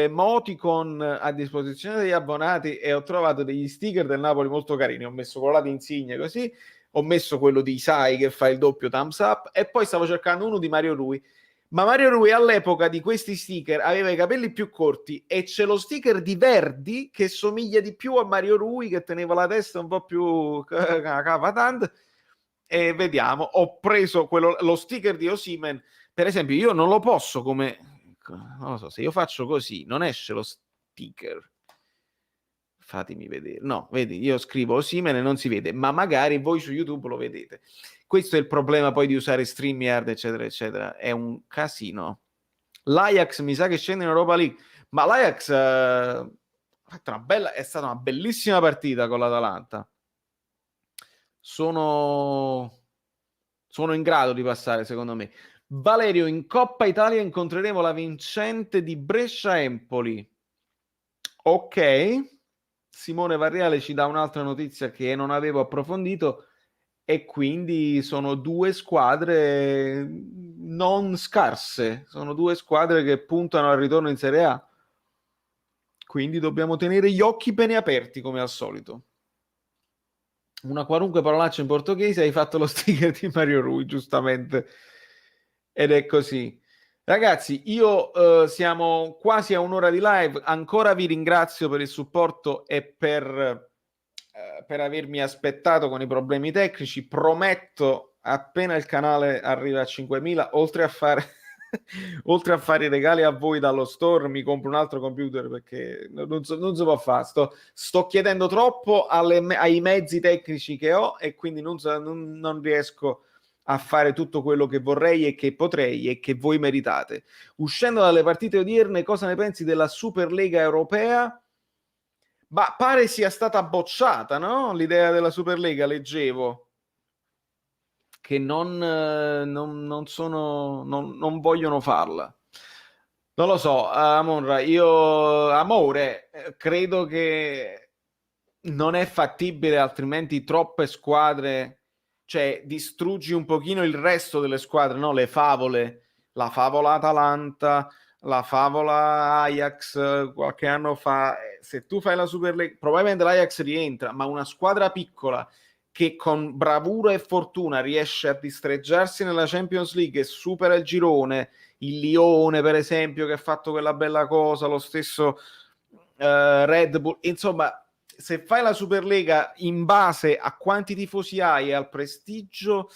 emoticon a disposizione degli abbonati e ho trovato degli sticker del Napoli molto carini. Ho messo quello là di Insigne così, ho messo quello di Isai che fa il doppio thumbs up e poi stavo cercando uno di Mario Rui. Ma Mario Rui all'epoca di questi sticker aveva i capelli più corti e c'è lo sticker di Verdi che somiglia di più a Mario Rui, che teneva la testa un po' più cavatant. E vediamo, ho preso lo sticker di Osimhen, per esempio. Io non lo posso, come non lo so, se io faccio così non esce lo sticker. Fatemi vedere. No, vedi, io scrivo Osimhen e non si vede, ma magari voi su YouTube lo vedete. Questo è il problema poi di usare StreamYard, eccetera, eccetera. È un casino. L'Ajax mi sa che scende in Europa League, ma l'Ajax è stata una bellissima partita con l'Atalanta. Sono in grado di passare, secondo me. Valerio, in Coppa Italia incontreremo la vincente di Brescia-Empoli. Ok. Simone Varriale ci dà un'altra notizia che non avevo approfondito, e quindi sono due squadre non scarse, sono due squadre che puntano al ritorno in Serie A, quindi dobbiamo tenere gli occhi bene aperti come al solito. Una qualunque parolaccia in portoghese, hai fatto lo sticker di Mario Rui, giustamente, ed è così. Ragazzi, io siamo quasi a un'ora di live, ancora vi ringrazio per il supporto e per avermi aspettato con i problemi tecnici. Prometto, appena il canale arriva a 5.000, oltre a fare i regali a voi dallo store, mi compro un altro computer, perché non si può fare. Sto chiedendo troppo ai mezzi tecnici che ho, e quindi non riesco a fare tutto quello che vorrei e che potrei e che voi meritate. Uscendo dalle partite odierne, cosa ne pensi della Superlega europea? Ma pare sia stata bocciata, no? L'idea della Superlega, leggevo, che non vogliono farla. Non lo so, Amore, credo che non è fattibile, altrimenti troppe squadre, cioè distruggi un pochino il resto delle squadre, no? Le favole, la favola Atalanta, la favola Ajax qualche anno fa. Se tu fai la Superlega, probabilmente l'Ajax rientra, ma una squadra piccola che con bravura e fortuna riesce a distreggiarsi nella Champions League e supera il girone, il Lione per esempio, che ha fatto quella bella cosa, lo stesso Red Bull, insomma, se fai la Superlega in base a quanti tifosi hai e al prestigio,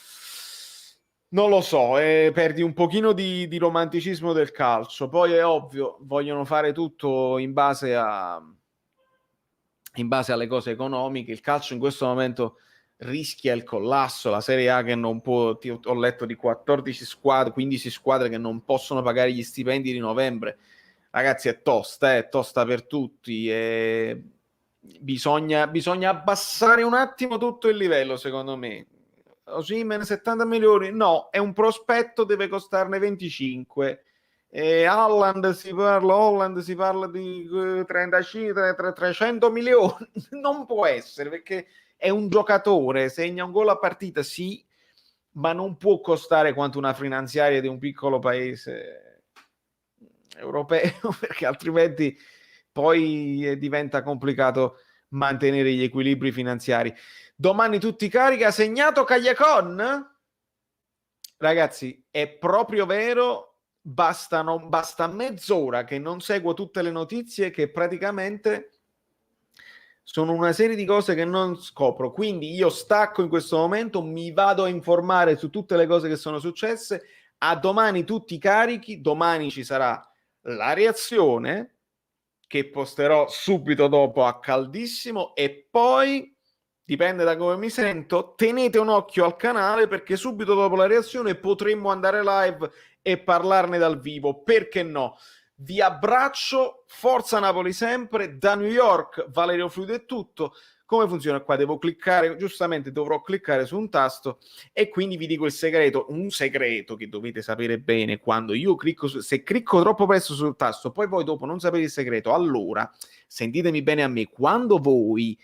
non lo so, perdi un pochino di romanticismo del calcio. Poi è ovvio, vogliono fare tutto in base alle cose economiche. Il calcio in questo momento rischia il collasso, la Serie A che non può, ho letto di 14 squadre, 15 squadre che non possono pagare gli stipendi di novembre. Ragazzi, è tosta per tutti, e bisogna abbassare un attimo tutto il livello, secondo me. Osimhen 70 milioni, no, è un prospetto, deve costarne 25. Holland si parla di 35, 300 milioni. Non può essere, perché è un giocatore, segna un gol a partita, sì, ma non può costare quanto una finanziaria di un piccolo paese europeo, perché altrimenti poi diventa complicato mantenere gli equilibri finanziari. Domani tutti carica, ha segnato Cagliacon? Ragazzi, è proprio vero. Basta mezz'ora che non seguo tutte le notizie, che praticamente sono una serie di cose che non scopro. Quindi io stacco in questo momento, mi vado a informare su tutte le cose che sono successe. A domani tutti carichi. Domani ci sarà la reazione, che posterò subito dopo a caldissimo, e poi, dipende da come mi sento, tenete un occhio al canale, perché subito dopo la reazione potremmo andare live e parlarne dal vivo, perché no? Vi abbraccio, forza Napoli sempre, da New York Valerio Fluido è tutto. Come funziona qua? Devo cliccare, giustamente dovrò cliccare su un tasto e quindi vi dico il segreto, un segreto che dovete sapere bene quando io clicco se clicco troppo presto sul tasto, poi voi dopo non sapete il segreto, allora sentitemi bene a me, quando voi